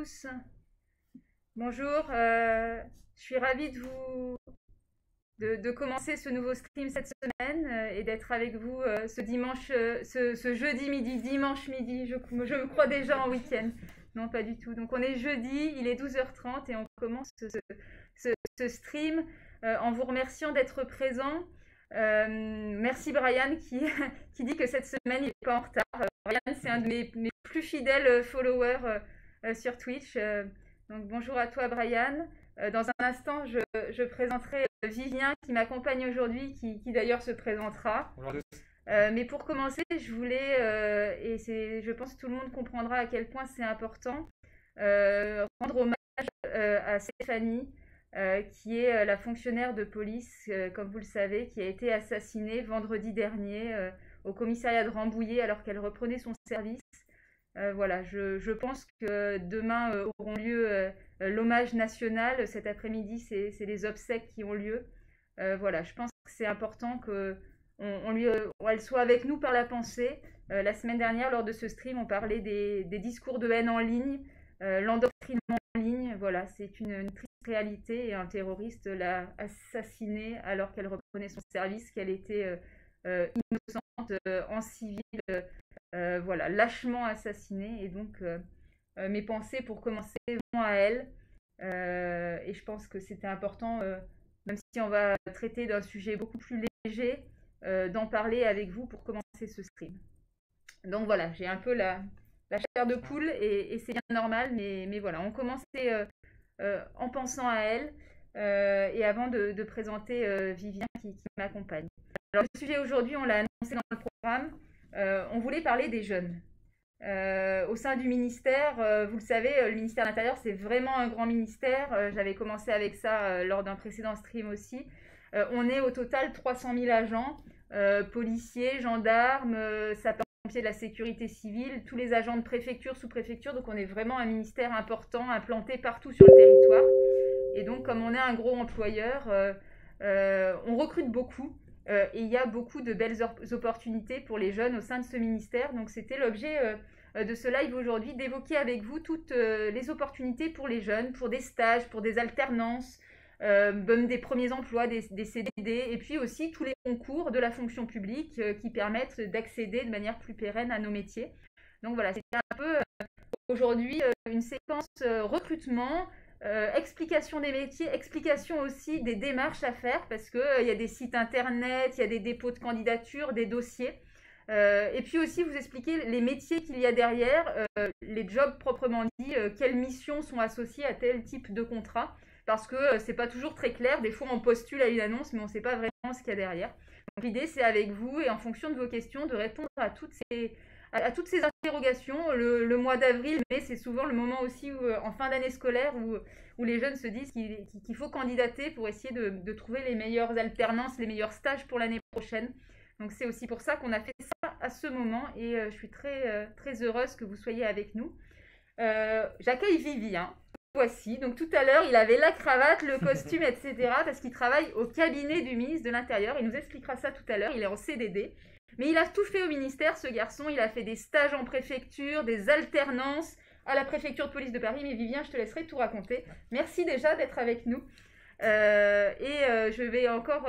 tous. Bonjour, je suis ravie de commencer ce nouveau stream cette semaine et d'être avec vous ce dimanche, ce jeudi midi, dimanche midi. Je me crois déjà en week-end. Non, pas du tout. Donc on est jeudi, il est 12h30 et on commence ce stream en vous remerciant d'être présent. Merci Brian qui dit que cette semaine il n'est pas en retard. Brian, c'est un de mes plus fidèles followers sur Twitch. Donc bonjour à toi Brian. Dans un instant, je présenterai Vivien qui m'accompagne aujourd'hui, qui d'ailleurs se présentera. Bonjour à tous. Mais pour commencer, je voulais, je pense que tout le monde comprendra à quel point c'est important, rendre hommage à Stéphanie, qui est la fonctionnaire de police, comme vous le savez, qui a été assassinée vendredi dernier au commissariat de Rambouillet alors qu'elle reprenait son service. Voilà, je pense que demain auront lieu l'hommage national. Cet après-midi, c'est les obsèques qui ont lieu. Voilà, je pense que c'est important qu'elle soit avec nous par la pensée. La semaine dernière, lors de ce stream, on parlait des discours de haine en ligne, l'endoctrinement en ligne. Voilà, c'est une triste réalité et un terroriste l'a assassinée alors qu'elle reprenait son service, qu'elle était innocente en civil. Voilà, lâchement assassinée. Et donc, mes pensées pour commencer vont à elle. Et je pense que c'était important, même si on va traiter d'un sujet beaucoup plus léger, d'en parler avec vous pour commencer ce stream. Donc voilà, j'ai un peu la chair de poule et c'est bien normal, mais voilà, on commençait en pensant à elle et avant de présenter Vivien qui m'accompagne. Alors le sujet aujourd'hui, on l'a annoncé dans le programme. On voulait parler des jeunes. Au sein du ministère, vous le savez, le ministère de l'Intérieur, c'est vraiment un grand ministère. J'avais commencé avec ça lors d'un précédent stream aussi. On est au total 300 000 agents, policiers, gendarmes, sapeurs-pompiers de la sécurité civile, tous les agents de préfecture, sous-préfecture. Donc on est vraiment un ministère important, implanté partout sur le territoire. Et donc comme on est un gros employeur, on recrute beaucoup. Et il y a beaucoup de belles opportunités pour les jeunes au sein de ce ministère. Donc c'était l'objet de ce live aujourd'hui, d'évoquer avec vous toutes les opportunités pour les jeunes, pour des stages, pour des alternances, même des premiers emplois, des CDD, et puis aussi tous les concours de la fonction publique qui permettent d'accéder de manière plus pérenne à nos métiers. Donc voilà, c'était un peu aujourd'hui une séquence recrutement, explication des métiers, explication aussi des démarches à faire parce qu'il y a des sites internet, il y a des dépôts de candidature, des dossiers. Et puis aussi vous expliquer les métiers qu'il y a derrière, les jobs proprement dit, quelles missions sont associées à tel type de contrat. Parce que c'est pas toujours très clair, des fois on postule à une annonce mais on ne sait pas vraiment ce qu'il y a derrière. Donc l'idée c'est avec vous et en fonction de vos questions de répondre à toutes ces interrogations. Le mois d'avril, mais c'est souvent le moment aussi où, en fin d'année scolaire où les jeunes se disent qu'il faut candidater pour essayer de trouver les meilleures alternances, les meilleurs stages pour l'année prochaine. Donc c'est aussi pour ça qu'on a fait ça à ce moment et je suis très heureuse que vous soyez avec nous. J'accueille Vivien. Voici, donc tout à l'heure il avait la cravate, le costume, etc. parce qu'il travaille au cabinet du ministre de l'Intérieur. Il nous expliquera ça tout à l'heure, il est en CDD. Mais il a tout fait au ministère, ce garçon. Il a fait des stages en préfecture, des alternances à la préfecture de police de Paris. Mais Vivien, je te laisserai tout raconter. Merci déjà d'être avec nous. Je vais encore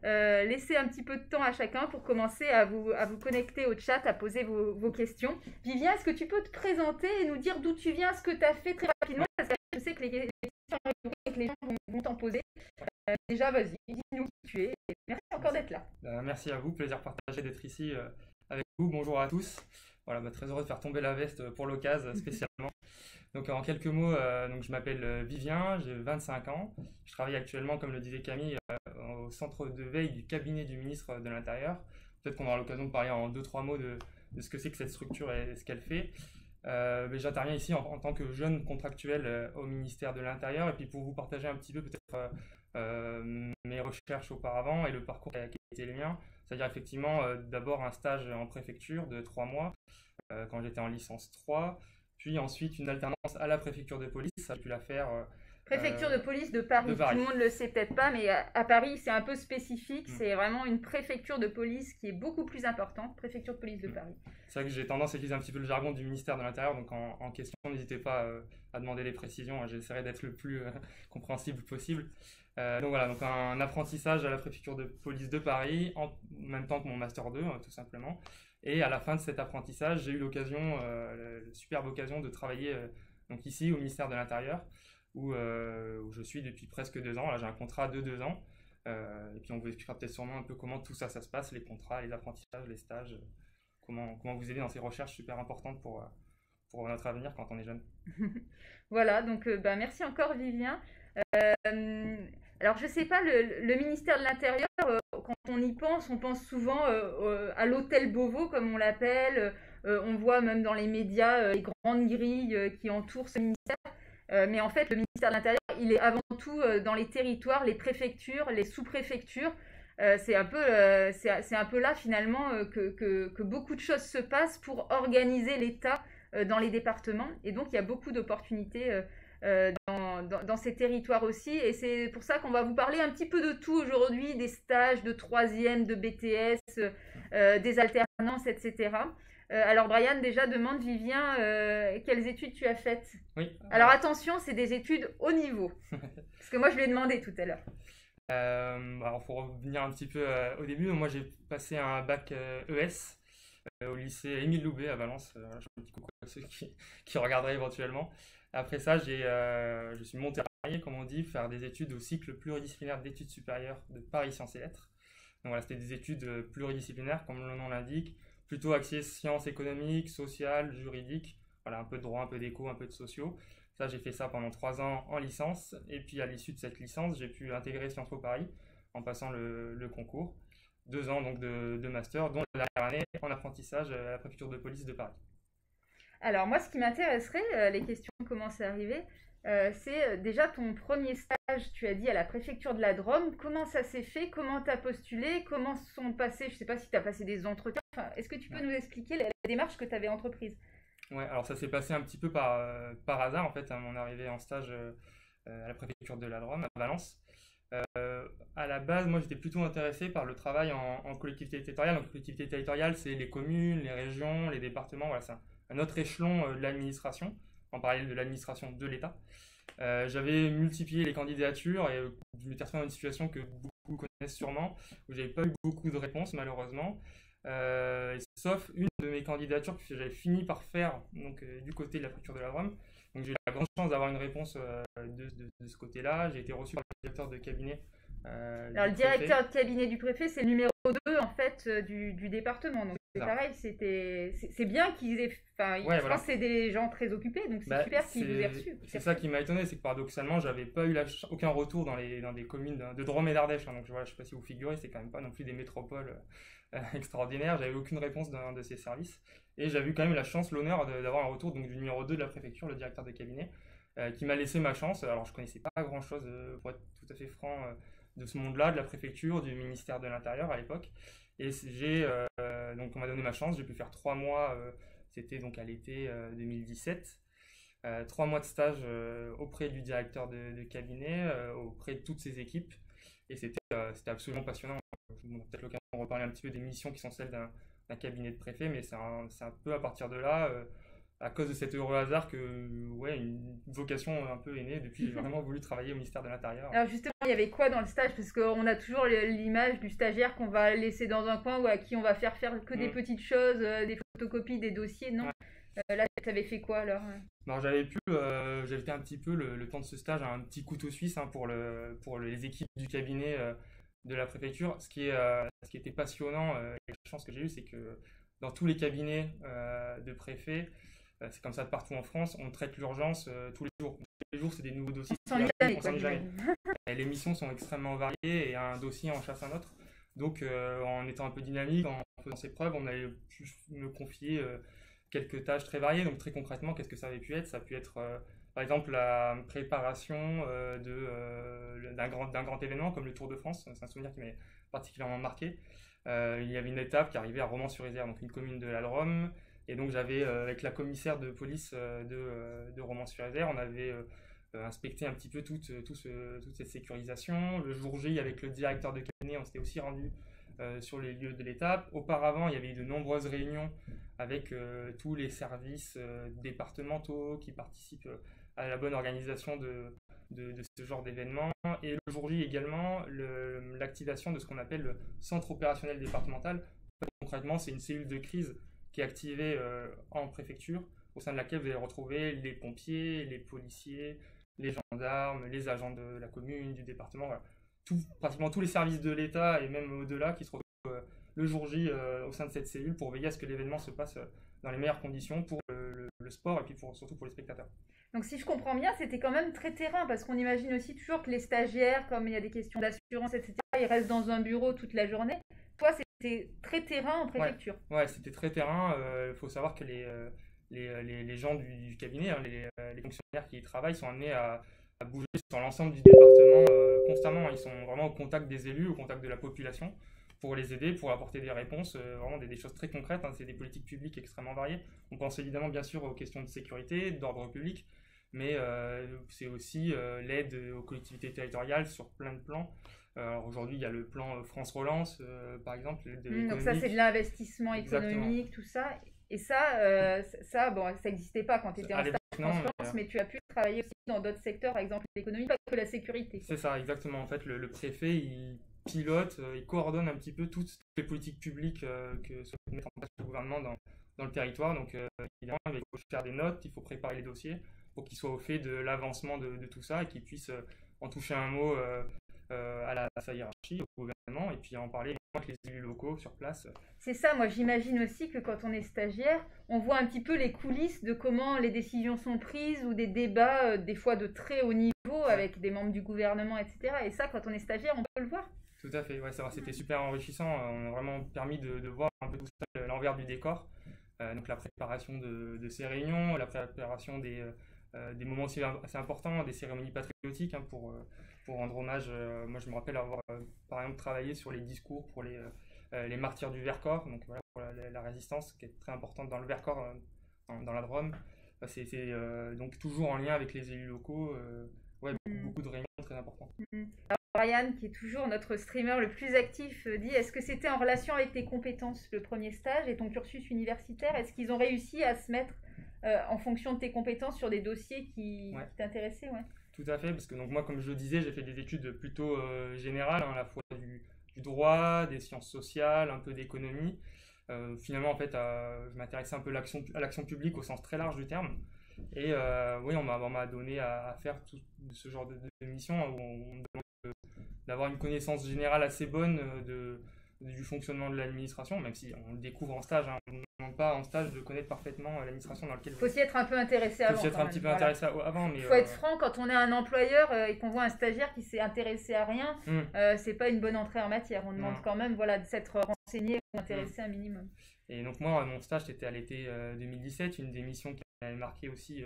laisser un petit peu de temps à chacun pour commencer à vous connecter au chat, à poser vos questions. Vivien, est-ce que tu peux te présenter et nous dire d'où tu viens, ce que tu as fait très rapidement, parce que je sais que les questions que les gens vont t'en poser. Déjà, vas-y, dis-nous qui tu es. Merci encore d'être là. Merci à vous, plaisir partagé d'être ici avec vous. Bonjour à tous. Voilà, très heureux de faire tomber la veste pour l'occasion spécialement. Donc en quelques mots, donc, je m'appelle Vivien, j'ai 25 ans. Je travaille actuellement, comme le disait Camille, au centre de veille du cabinet du ministre de l'Intérieur. Peut-être qu'on aura l'occasion de parler en 2-3 mots de ce que c'est que cette structure et ce qu'elle fait. Mais j'interviens ici en tant que jeune contractuel au ministère de l'Intérieur et puis pour vous partager un petit peu peut-être mes recherches auparavant et le parcours qui a été le mien. C'est-à-dire effectivement d'abord un stage en préfecture de 3 mois quand j'étais en licence 3, puis ensuite une alternance à la préfecture de police. Ça, j'ai pu la faire Préfecture de police de Paris. Tout le monde ne le sait peut-être pas, mais à Paris, c'est un peu spécifique. C'est vraiment une préfecture de police qui est beaucoup plus importante. Préfecture de police de Paris. C'est vrai que j'ai tendance à utiliser un petit peu le jargon du ministère de l'Intérieur, donc en question, n'hésitez pas à demander les précisions. J'essaierai d'être le plus compréhensible possible. Donc voilà, donc un apprentissage à la préfecture de police de Paris, en même temps que mon Master 2, tout simplement. Et à la fin de cet apprentissage, j'ai eu la superbe occasion de travailler donc ici au ministère de l'Intérieur, où je suis depuis presque 2 ans. Là, j'ai un contrat de 2 ans. Et puis on vous expliquera peut-être sûrement un peu comment tout ça se passe, les contrats, les apprentissages, les stages, comment vous aider dans ces recherches super importantes pour notre avenir quand on est jeune. Voilà, donc merci encore Vivien. Alors je sais pas, le ministère de l'Intérieur, quand on y pense, on pense souvent à l'hôtel Beauvau comme on l'appelle. On voit même dans les médias les grandes grilles qui entourent ce ministère. Mais en fait, le ministère de l'Intérieur, il est avant tout dans les territoires, les préfectures, les sous-préfectures. C'est un peu là finalement que beaucoup de choses se passent pour organiser l'État dans les départements. Et donc, il y a beaucoup d'opportunités dans ces territoires aussi. Et c'est pour ça qu'on va vous parler un petit peu de tout aujourd'hui, des stages de 3e, de BTS, des alternances, etc. Alors Brian, déjà demande Vivien quelles études tu as faites. Oui. Alors attention, c'est des études haut niveau. Parce que moi je lui ai demandé tout à l'heure. Alors pour revenir un petit peu au début, moi j'ai passé un bac ES au lycée Émile Loubet à Valence. Je fais un petit coucou à ceux qui regarderaient éventuellement. Après ça, je suis monté à Paris, comme on dit, faire des études au cycle pluridisciplinaire d'études supérieures de Paris Sciences et Lettres. Donc voilà, c'était des études pluridisciplinaires, comme le nom l'indique, plutôt axées sciences économiques, sociales, juridiques, voilà, un peu de droit, un peu d'éco, un peu de sociaux. Ça, j'ai fait ça pendant 3 ans en licence, et puis à l'issue de cette licence, j'ai pu intégrer Sciences Po Paris en passant le concours. 2 ans donc de master, dont la dernière année en apprentissage à la préfecture de police de Paris. Alors moi, ce qui m'intéresserait, les questions commencent à arriver, c'est déjà ton premier stage, tu as dit, à la préfecture de la Drôme. Comment ça s'est fait? Comment tu as postulé? Comment sont passés, je ne sais pas si tu as passé des entretiens. Enfin, est-ce que tu peux nous expliquer la démarche que tu avais entreprise? Ouais, alors ça s'est passé un petit peu par hasard en fait, à mon arrivée en stage à la préfecture de la Drôme, à Valence. À la base, moi j'étais plutôt intéressé par le travail en collectivité territoriale. Donc, collectivité territoriale, c'est les communes, les régions, les départements, voilà, c'est un autre échelon de l'administration, en parallèle de l'administration de l'État. J'avais multiplié les candidatures et je m'étais retrouvé dans une situation que beaucoup connaissent sûrement, où j'avais pas eu beaucoup de réponses malheureusement. Sauf une de mes candidatures que j'avais fini par faire donc, du côté de la préfecture de la Drôme. Donc j'ai eu la grande chance d'avoir une réponse de ce côté-là. J'ai été reçu par le directeur de cabinet. Alors le directeur de cabinet du préfet, c'est le numéro 2 en fait du département. Donc c'est pareil, c'est bien qu'ils aient. Enfin, ouais, je pense que c'est des gens très occupés, donc c'est super qu'ils vous aient reçus. C'est ça qui m'a étonné, c'est que paradoxalement, j'avais pas eu aucun retour dans des communes de Drôme et d'Ardèche. Hein, donc voilà, je sais pas si vous figurez, c'est quand même pas non plus des métropoles extraordinaires. J'avais aucune réponse d'un de ces services. Et j'avais eu quand même la chance, l'honneur d'avoir un retour donc, du numéro 2 de la préfecture, le directeur de cabinet, qui m'a laissé ma chance. Alors je connaissais pas grand chose, pour être tout à fait franc, de ce monde-là, de la préfecture, du ministère de l'Intérieur à l'époque. Et donc on m'a donné ma chance, j'ai pu faire 3 mois, c'était donc à l'été 2017. 3 mois de stage auprès du directeur de cabinet, auprès de toutes ses équipes. Et c'était absolument passionnant. On a peut-être l'occasion de reparler un petit peu des missions qui sont celles d'un cabinet de préfet, mais c'est un peu à partir de là, à cause de cet heureux hasard, que une vocation un peu est née. Depuis, j'ai vraiment voulu travailler au ministère de l'Intérieur. Alors justement, il y avait quoi dans le stage? Parce qu'on a toujours l'image du stagiaire qu'on va laisser dans un coin ou à qui on va faire que des petites choses, des photocopies, des dossiers. Non. Là, tu avais fait quoi alors? Alors, j'avais été un petit peu le temps de ce stage un petit couteau suisse pour les équipes du cabinet de la préfecture. Ce qui était passionnant, et la chance que j'ai eue, c'est que dans tous les cabinets de préfets, c'est comme ça de partout en France, on traite l'urgence tous les jours. Tous les jours, c'est des nouveaux dossiers. On s'en jamais. Les missions sont extrêmement variées et un dossier en chasse un autre. Donc, en étant un peu dynamique, en faisant ses preuves, on avait pu me confier quelques tâches très variées. Donc, très concrètement, qu'est-ce que ça avait pu être? Ça a pu être, par exemple, la préparation d'un grand événement comme le Tour de France. C'est un souvenir qui m'est particulièrement marqué. Il y avait une étape qui arrivait à Romans-sur-Isère, donc une commune de la Drôme. Et donc, j'avais, avec la commissaire de police de Romans-sur-Isère, on avait inspecter un petit peu toute cette sécurisation. Le jour J, avec le directeur de cabinet, on s'était aussi rendu sur les lieux de l'étape. Auparavant, il y avait eu de nombreuses réunions avec tous les services départementaux qui participent à la bonne organisation de ce genre d'événements. Et le jour J également, l'activation de ce qu'on appelle le centre opérationnel départemental. Concrètement, c'est une cellule de crise qui est activée en préfecture, au sein de laquelle vous allez retrouver les pompiers, les policiers, les gendarmes, les agents de la commune, du département, voilà. Pratiquement tous les services de l'État et même au-delà qui se retrouvent le jour J au sein de cette cellule pour veiller à ce que l'événement se passe dans les meilleures conditions pour le sport et puis surtout pour les spectateurs. Donc si je comprends bien, c'était quand même très terrain, parce qu'on imagine aussi toujours que les stagiaires, comme il y a des questions d'assurance, etc., ils restent dans un bureau toute la journée. Toi, c'était très terrain en préfecture. Ouais, c'était très terrain. Il faut savoir que les gens du cabinet, hein, les fonctionnaires qui y travaillent sont amenés à bouger sur l'ensemble du département constamment. Ils sont vraiment au contact des élus, au contact de la population pour les aider, pour apporter des réponses, vraiment des choses très concrètes. Hein. C'est des politiques publiques extrêmement variées. On pense évidemment bien sûr aux questions de sécurité, d'ordre public, mais c'est aussi l'aide aux collectivités territoriales sur plein de plans. Alors aujourd'hui, il y a le plan France Relance, par exemple. Donc ça, c'est de l'investissement économique, exactement. Tout ça. Et ça, bon, ça n'existait pas quand tu étais en stage en France, mais tu as pu travailler aussi dans d'autres secteurs, par exemple l'économie, pas que la sécurité. C'est ça, exactement. En fait, le préfet, il pilote, il coordonne un petit peu toutes les politiques publiques que se met en place le gouvernement dans le territoire. Donc évidemment, il faut faire des notes, il faut préparer les dossiers pour qu'ils soient au fait de l'avancement de tout ça et qu'ils puissent en toucher un mot à sa hiérarchie, au gouvernement, et puis en parler avec les élus locaux sur place. C'est ça, moi j'imagine aussi que quand on est stagiaire, on voit un petit peu les coulisses de comment les décisions sont prises ou des débats, des fois de très haut niveau avec des membres du gouvernement, etc. Et ça, quand on est stagiaire, on peut le voir. Tout à fait, ouais, ça va, c'était super enrichissant. On a vraiment permis de voir un peu tout ça, l'envers du décor. Donc la préparation de ces réunions, la préparation des moments aussi assez importants, des cérémonies patriotiques pour rendre hommage. Moi, je me rappelle avoir, par exemple, travaillé sur les discours pour les martyrs du Vercors, donc voilà, pour la résistance, qui est très importante dans le Vercors, dans la Drôme. C'était donc toujours en lien avec les élus locaux. Ouais, beaucoup de réunions très importantes. Alors, Brian, qui est toujours notre streamer le plus actif, dit: est-ce que c'était en relation avec tes compétences, le premier stage et ton cursus universitaire? Est-ce qu'ils ont réussi à se mettre en fonction de tes compétences sur des dossiers qui t'intéressaient? Ouais. Tout à fait, parce que donc moi, comme je le disais, j'ai fait des études plutôt générales, à la fois du droit, des sciences sociales, un peu d'économie. Finalement, en fait, je m'intéressais un peu à l'action publique au sens très large du terme. Et oui, on m'a donné à faire tout ce genre de mission où on me demande d'avoir une connaissance générale assez bonne du fonctionnement de l'administration, même si on le découvre en stage. On ne demande pas en stage de connaître parfaitement l'administration dans laquelle... Il faut s'y être un peu intéressé avant. Il faut s'y être un petit peu intéressé avant. Mais il faut être franc, quand on est un employeur et qu'on voit un stagiaire qui s'est intéressé à rien, c'est pas une bonne entrée en matière. On demande quand même de s'être renseigné ou intéressé un minimum. Et donc moi, mon stage, c'était à l'été 2017, une des missions qui m'avait marqué aussi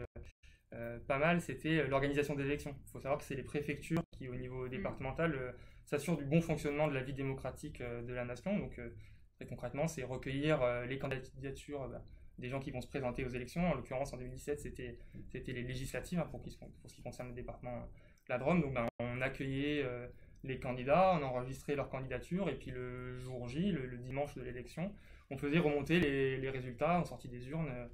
pas mal, c'était l'organisation des élections. Il faut savoir que c'est les préfectures qui, au niveau départemental, s'assurent du bon fonctionnement de la vie démocratique de la nation. Donc très concrètement, c'est recueillir les candidatures des gens qui vont se présenter aux élections. En l'occurrence, en 2017, c'était les législatives pour ce qui concerne le département de la Drôme. Donc on accueillait les candidats, on enregistrait leur candidature et puis le jour J, le dimanche de l'élection, on faisait remonter les résultats en sortie des urnes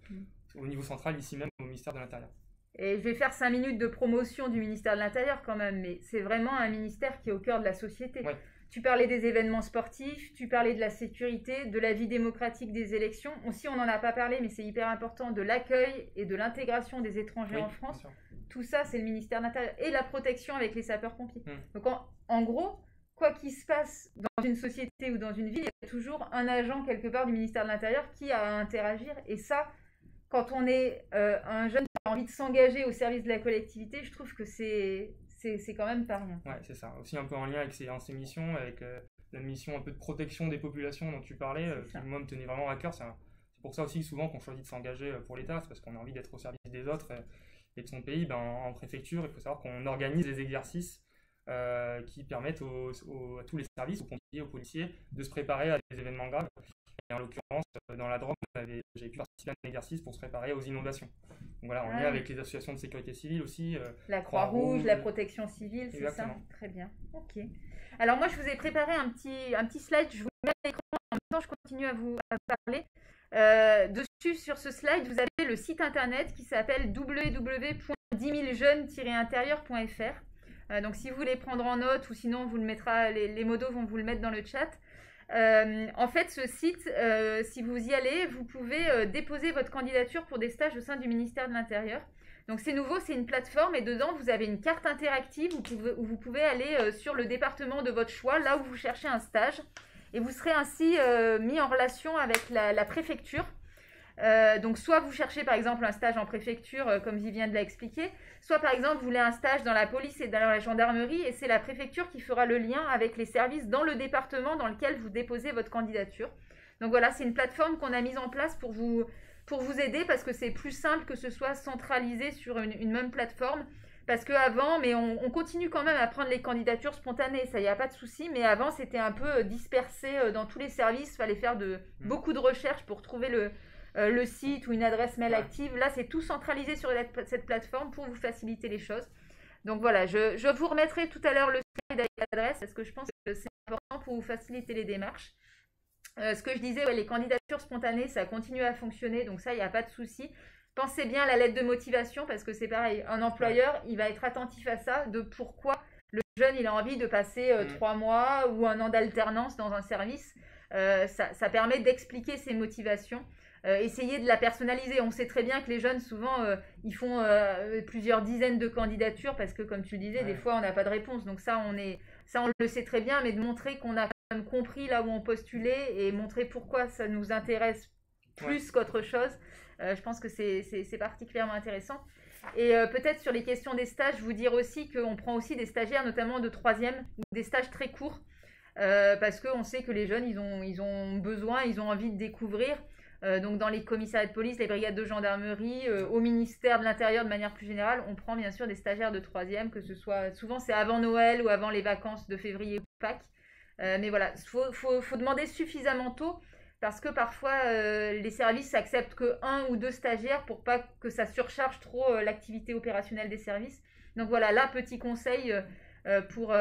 au niveau central, ici même au ministère de l'Intérieur. Et je vais faire 5 minutes de promotion du ministère de l'Intérieur quand même, mais c'est vraiment un ministère qui est au cœur de la société. Ouais. Tu parlais des événements sportifs, tu parlais de la sécurité, de la vie démocratique des élections. Aussi, on n'en a pas parlé, mais c'est hyper important, de l'accueil et de l'intégration des étrangers en France. Tout ça, c'est le ministère de l'Intérieur. Et la protection avec les sapeurs-pompiers. Donc en gros, quoi qu'il se passe dans une société ou dans une ville, il y a toujours un agent quelque part du ministère de l'Intérieur qui a à interagir. Et ça, quand on est un jeune qui a envie de s'engager au service de la collectivité, je trouve que c'est quand même pas rien. Ouais, c'est ça. Aussi un peu en lien avec ces missions, avec la mission un peu de protection des populations dont tu parlais, qui moi me tenait vraiment à cœur. C'est pour ça aussi souvent qu'on choisit de s'engager pour l'État, c'est parce qu'on a envie d'être au service des autres et de son pays. En préfecture, il faut savoir qu'on organise des exercices qui permettent à tous les services, aux pompiers, aux policiers, de se préparer à des événements graves. Et en l'occurrence, dans la Drôme, j'avais pu participer à un exercice pour se préparer aux inondations. Donc voilà, en lien avec les associations de sécurité civile aussi. La Croix-Rouge, la protection civile, c'est ça? Très bien. Ok. Alors moi, je vous ai préparé un petit slide. Je vous le mets à l'écran. En même temps, je continue à vous parler. Dessus, sur ce slide, vous avez le site internet qui s'appelle www.10000jeunes-intérieur.fr. Donc si vous voulez prendre en note, ou sinon, on vous le mettra, les modos vont vous le mettre dans le chat. En fait, ce site, si vous y allez, vous pouvez déposer votre candidature pour des stages au sein du ministère de l'Intérieur. Donc c'est nouveau, c'est une plateforme et dedans vous avez une carte interactive où vous pouvez aller sur le département de votre choix, là où vous cherchez un stage. Et vous serez ainsi mis en relation avec la préfecture. Donc soit vous cherchez par exemple un stage en préfecture comme Vivien l'a expliqué, soit par exemple vous voulez un stage dans la police et dans la gendarmerie et c'est la préfecture qui fera le lien avec les services dans le département dans lequel vous déposez votre candidature. Donc voilà, c'est une plateforme qu'on a mise en place pour vous aider parce que c'est plus simple que ce soit centralisé sur une même plateforme. Parce qu'avant, mais on continue quand même à prendre les candidatures spontanées, ça, il n'y a pas de souci, mais avant c'était un peu dispersé dans tous les services, il fallait faire beaucoup de recherches pour trouver le site ou une adresse mail active. Là, c'est tout centralisé sur cette plateforme pour vous faciliter les choses. Donc voilà, je vous remettrai tout à l'heure le slide avec l'adresse parce que je pense que c'est important pour vous faciliter les démarches. Ce que je disais, les candidatures spontanées, ça continue à fonctionner, donc ça, il n'y a pas de souci. Pensez bien à la lettre de motivation parce que c'est pareil, un employeur, il va être attentif à ça, de pourquoi le jeune, il a envie de passer 3 mois ou un an d'alternance dans un service. Ça permet d'expliquer ses motivations. Essayer de la personnaliser. On sait très bien que les jeunes, souvent, ils font plusieurs dizaines de candidatures parce que, comme tu le disais, des fois, on n'a pas de réponse. Donc ça, on le sait très bien, mais de montrer qu'on a quand même compris là où on postulait et montrer pourquoi ça nous intéresse plus qu'autre chose, je pense que c'est particulièrement intéressant. Et peut-être sur les questions des stages, vous dire aussi qu'on prend aussi des stagiaires, notamment de 3e, ou des stages très courts, parce qu'on sait que les jeunes, ils ont besoin, ils ont envie de découvrir. Donc dans les commissariats de police, les brigades de gendarmerie, au ministère de l'Intérieur de manière plus générale, on prend bien sûr des stagiaires de 3e, que ce soit, souvent c'est avant Noël ou avant les vacances de février ou Pâques. Mais voilà, faut demander suffisamment tôt parce que parfois les services acceptent que 1 ou 2 stagiaires pour pas que ça surcharge trop l'activité opérationnelle des services. Donc voilà, là, petit conseil pour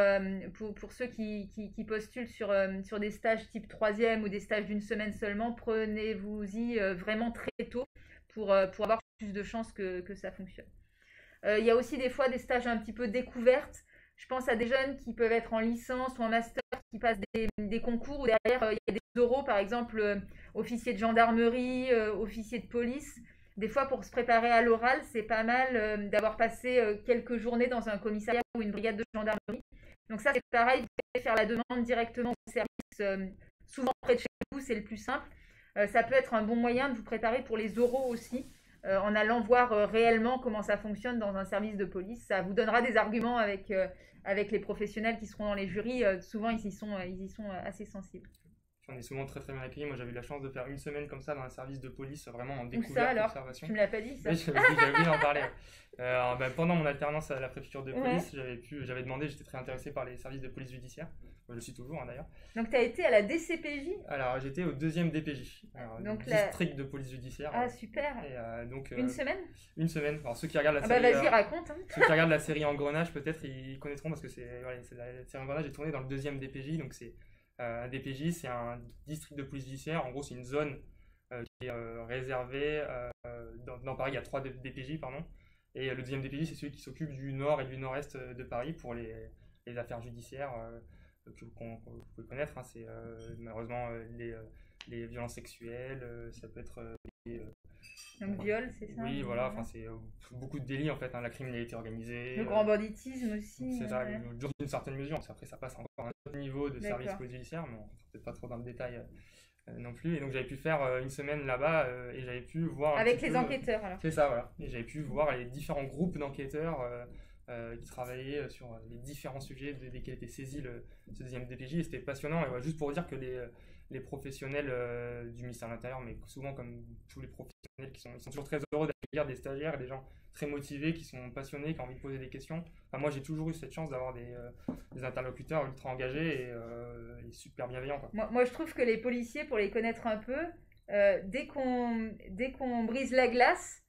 ceux qui postulent sur des stages type 3e ou des stages d'une semaine seulement, prenez-vous-y vraiment très tôt pour avoir plus de chances que ça fonctionne. Il y a aussi des fois des stages un petit peu découvertes. Je pense à des jeunes qui peuvent être en licence ou en master, qui passent des concours où derrière il y a des oraux, par exemple officier de gendarmerie, officier de police. Des fois, pour se préparer à l'oral, c'est pas mal d'avoir passé quelques journées dans un commissariat ou une brigade de gendarmerie. Donc ça, c'est pareil, vous pouvez faire la demande directement au service, souvent près de chez vous, c'est le plus simple. Ça peut être un bon moyen de vous préparer pour les oraux aussi. En allant voir réellement comment ça fonctionne dans un service de police. Ça vous donnera des arguments avec les professionnels qui seront dans les jurys. Souvent, ils y sont assez sensibles. On est souvent très très bien accueillis. Moi, j'avais eu la chance de faire une semaine comme ça dans un service de police, vraiment en découverte, ça, alors observation. Tu me l'as pas dit, ça? Oui, j'avais oublié d'en parler. Pendant mon alternance à la préfecture de police, j'avais demandé, j'étais très intéressé par les services de police judiciaire. Je le suis toujours, d'ailleurs. Donc, tu as été à la DCPJ? Alors, j'étais au 2e DPJ, donc district de police judiciaire. Ah, super. Et, donc, une semaine? Une semaine. Alors, ceux qui regardent la série... vas-y, raconte. Ceux qui regardent la série Engrenage, peut-être, ils connaîtront parce que la série Engrenage est tournée dans le 2e DPJ, donc c'est... Un DPJ, c'est un district de police judiciaire. En gros, c'est une zone qui est réservée. Dans Paris, il y a 3 DPJ, pardon. Et le 2e DPJ, c'est celui qui s'occupe du nord et du nord-est de Paris pour les affaires judiciaires qu'on peut connaître. Hein. C'est malheureusement les violences sexuelles, ça peut être... Donc viol, c'est ça? Oui, voilà, c'est beaucoup de délits en fait, hein, la criminalité organisée. Le grand banditisme aussi. C'est ça, d'une certaine mesure. Après, ça passe encore à un autre niveau de service police judiciaire, mais on ne peut-être pas trop dans le détail non plus. Et donc j'avais pu faire une semaine là-bas et j'avais pu voir... Avec les enquêteurs alors. C'est ça, voilà. Et j'avais pu voir les différents groupes d'enquêteurs qui travaillaient sur les différents sujets desquels était saisi ce 2e DPJ. Et c'était passionnant. Et juste pour dire que les professionnels du ministère de l'Intérieur, mais souvent comme tous les professionnels, ils sont toujours très heureux d'accueillir des stagiaires et des gens très motivés, qui sont passionnés, qui ont envie de poser des questions. Enfin, moi, j'ai toujours eu cette chance d'avoir des interlocuteurs ultra engagés et super bienveillants, quoi. Moi, je trouve que les policiers, pour les connaître un peu, dès qu'on brise la glace,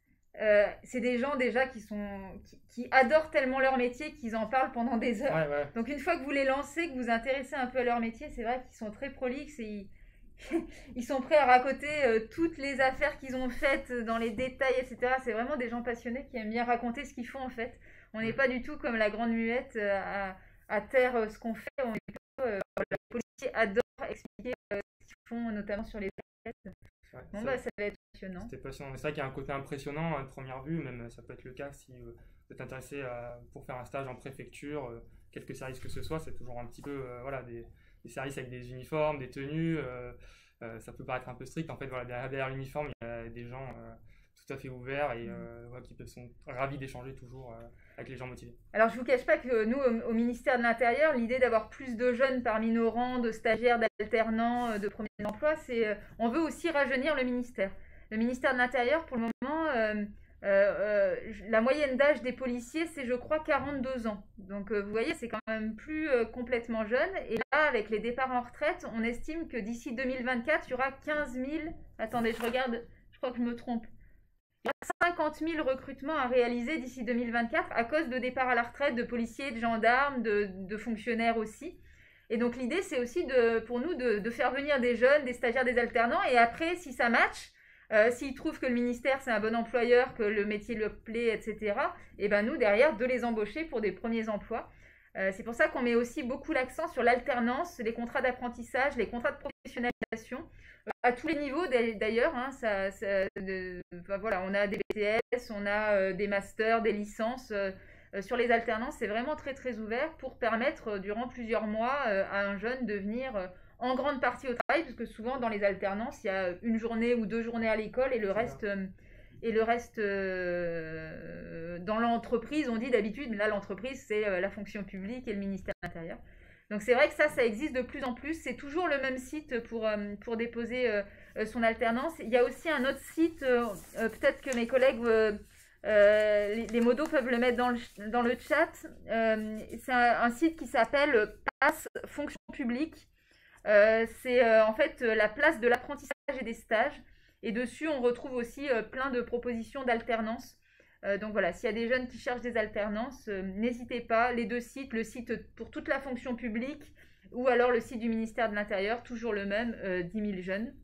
c'est des gens déjà qui adorent tellement leur métier qu'ils en parlent pendant des heures. Ouais. Donc une fois que vous les lancez, que vous vous intéressez un peu à leur métier, c'est vrai qu'ils sont très prolixes et ils sont prêts à raconter toutes les affaires qu'ils ont faites dans les détails, etc. C'est vraiment des gens passionnés qui aiment bien raconter ce qu'ils font en fait. On n'est pas du tout comme la grande muette à taire ce qu'on fait. On est plutôt, les policiers adorent expliquer ce qu'ils font, notamment sur les enquêtes. Ouais, Bon, bah, ça va être passionnant. c'était passionnant. C'est vrai qu'il y a un côté impressionnant à première vue, même ça peut être le cas si vous êtes intéressé pour faire un stage en préfecture, quelques services que ce soit, c'est toujours un petit peu voilà, des services avec des uniformes, des tenues. Ça peut paraître un peu strict. En fait, voilà, derrière l'uniforme, il y a des gens tout à fait ouverts et voilà, qui sont ravis d'échanger toujours avec les gens motivés. Alors, je ne vous cache pas que nous, au ministère de l'Intérieur, l'idée d'avoir plus de jeunes parmi nos rangs, de stagiaires, d'alternants, de premiers emplois, c'est on veut aussi rajeunir le ministère. Le ministère de l'Intérieur, pour le moment, la moyenne d'âge des policiers, c'est, je crois, 42 ans. Donc, vous voyez, c'est quand même plus complètement jeune. Et là, avec les départs en retraite, on estime que d'ici 2024, il y aura 15 000... Attendez, je regarde, je crois que je me trompe. Il y a 50 000 recrutements à réaliser d'ici 2024 à cause de départ à la retraite de policiers, de gendarmes, de fonctionnaires aussi. Et donc l'idée, c'est aussi pour nous de faire venir des jeunes, des stagiaires, des alternants. Et après, si ça match, s'ils trouvent que le ministère, c'est un bon employeur, que le métier leur plaît, etc., et ben nous, derrière, de les embaucher pour des premiers emplois. C'est pour ça qu'on met aussi beaucoup l'accent sur l'alternance, les contrats d'apprentissage, les contrats de professionnalisation. À tous les niveaux d'ailleurs, hein, voilà, on a des BTS, on a des masters, des licences. Sur les alternances, c'est vraiment très très ouvert pour permettre durant plusieurs mois à un jeune de venir en grande partie au travail, parce que souvent dans les alternances, il y a une journée ou 2 journées à l'école et le reste dans l'entreprise. On dit d'habitude, là l'entreprise c'est la fonction publique et le ministère de l'Intérieur. Donc c'est vrai que ça existe de plus en plus. C'est toujours le même site pour déposer son alternance. Il y a aussi un autre site, peut-être que mes collègues, les modos peuvent le mettre dans le chat. C'est un site qui s'appelle Pass Fonction Publique. C'est en fait la place de l'apprentissage et des stages. Et dessus, on retrouve aussi plein de propositions d'alternance. Donc voilà, s'il y a des jeunes qui cherchent des alternances, n'hésitez pas. Les deux sites, le site pour toute la fonction publique ou alors le site du ministère de l'Intérieur, toujours le même, 10 000 jeunes.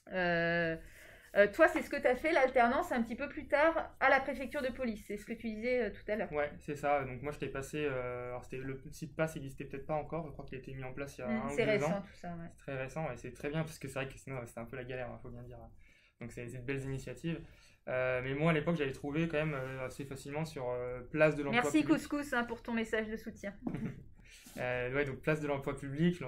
Toi, c'est ce que tu as fait, l'alternance, un petit peu plus tard à la préfecture de police. C'est ce que tu disais tout à l'heure. Ouais, c'est ça. Donc moi, je t'ai passé... alors, le site PASS n'existait peut-être pas encore. Je crois qu'il a été mis en place il y a 1 ou 2 ans. C'est récent, tout ça. Ouais. C'est très récent et c'est très bien parce que c'est vrai que sinon, c'était un peu la galère, il faut bien dire. Donc c'est de belles initiatives. Mais moi, à l'époque, j'avais trouvé quand même assez facilement sur Place de l'Emploi Public. Merci Couscous pour ton message de soutien. Ouais, donc Place de l'Emploi Public,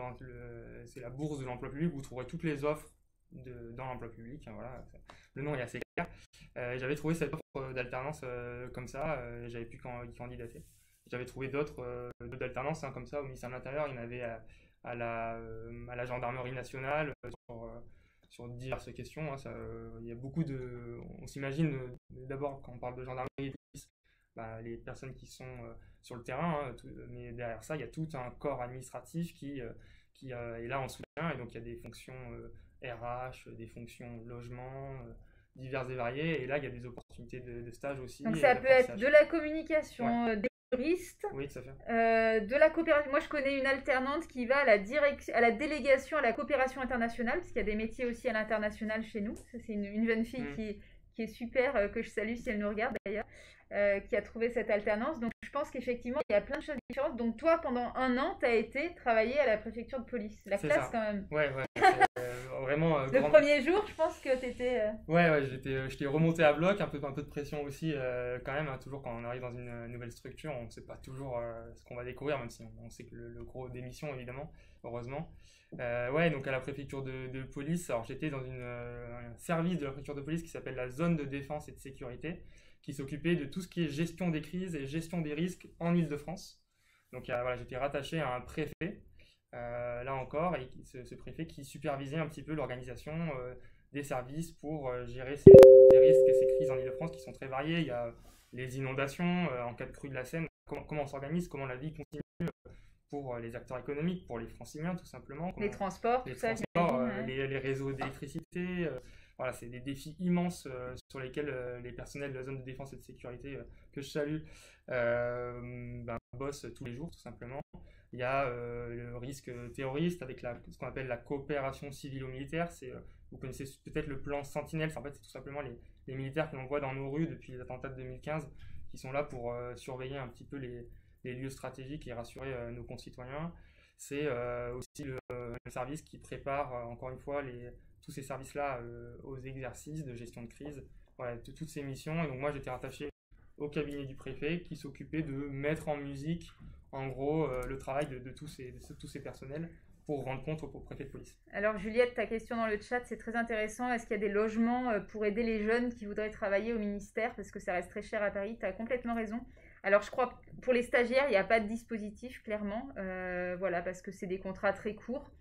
c'est la bourse de l'emploi public où vous trouverez toutes les offres dans l'emploi public. Hein, voilà, le nom est assez clair. J'avais trouvé cette offre d'alternance comme ça, j'avais pu y candidater. J'avais trouvé d'autres d'alternance comme ça au ministère de l'Intérieur. Il y en avait à la gendarmerie nationale, sur diverses questions. Hein, il y a beaucoup on s'imagine d'abord quand on parle de gendarmerie et de police, les personnes qui sont sur le terrain, hein, mais derrière ça, il y a tout un corps administratif qui est là en soutien, et donc il y a des fonctions RH, des fonctions logement, diverses et variées, et là il y a des opportunités de stage aussi. Donc ça peut être de la communication, ouais. Des juristes, oui, ça fait. De la coopération. Moi je connais une alternante qui va à la délégation à la coopération internationale, parce qu'il y a des métiers aussi à l'international chez nous. Ça, c'est une jeune fille qui est super, que je salue si elle nous regarde d'ailleurs, qui a trouvé cette alternance. Donc je pense qu'effectivement il y a plein de choses différentes. Donc toi pendant 1 an tu as été travailler à la préfecture de police, la classe ça. Quand même. Ouais. Vraiment, le premier jour je pense que tu étais... Ouais, j'étais remonté à bloc, un peu de pression aussi quand même, hein, toujours quand on arrive dans une nouvelle structure, on ne sait pas toujours ce qu'on va découvrir, même si on sait que le gros des missions évidemment, heureusement. Ouais, donc à la préfecture de police, alors j'étais dans un service de la préfecture de police qui s'appelle la zone de défense et de sécurité, qui s'occupait de tout ce qui est gestion des crises et gestion des risques en Île-de-France. Donc voilà, j'étais rattaché à un préfet, là encore, et ce préfet qui supervisait un petit peu l'organisation des services pour gérer ces risques et ces crises en Île-de-France qui sont très variés. Il y a les inondations en cas de crue de la Seine, comment on s'organise, comment la vie continue pour les acteurs économiques, pour les franciliens tout simplement. Les transports, les réseaux d'électricité. Voilà, c'est des défis immenses sur lesquels les personnels de la zone de défense et de sécurité que je salue bossent tous les jours, tout simplement. Il y a le risque terroriste avec ce qu'on appelle la coopération civilo-militaire. Vous connaissez peut-être le plan Sentinelle. En fait, c'est tout simplement les militaires que l'on voit dans nos rues depuis les attentats de 2015 qui sont là pour surveiller un petit peu les lieux stratégiques et rassurer nos concitoyens. C'est aussi le service qui prépare, encore une fois, tous ces services-là aux exercices de gestion de crise. Voilà, toutes ces missions. Et donc moi, j'étais rattaché au cabinet du préfet qui s'occupait de mettre en musique, en gros, le travail de tous ces personnels pour rendre compte au préfet de police. Alors Juliette, ta question dans le chat, c'est très intéressant. Est-ce qu'il y a des logements pour aider les jeunes qui voudraient travailler au ministère? Parce que ça reste très cher à Paris, tu as complètement raison. Alors je crois que pour les stagiaires, il n'y a pas de dispositif, clairement. Voilà, parce que c'est des contrats très courts.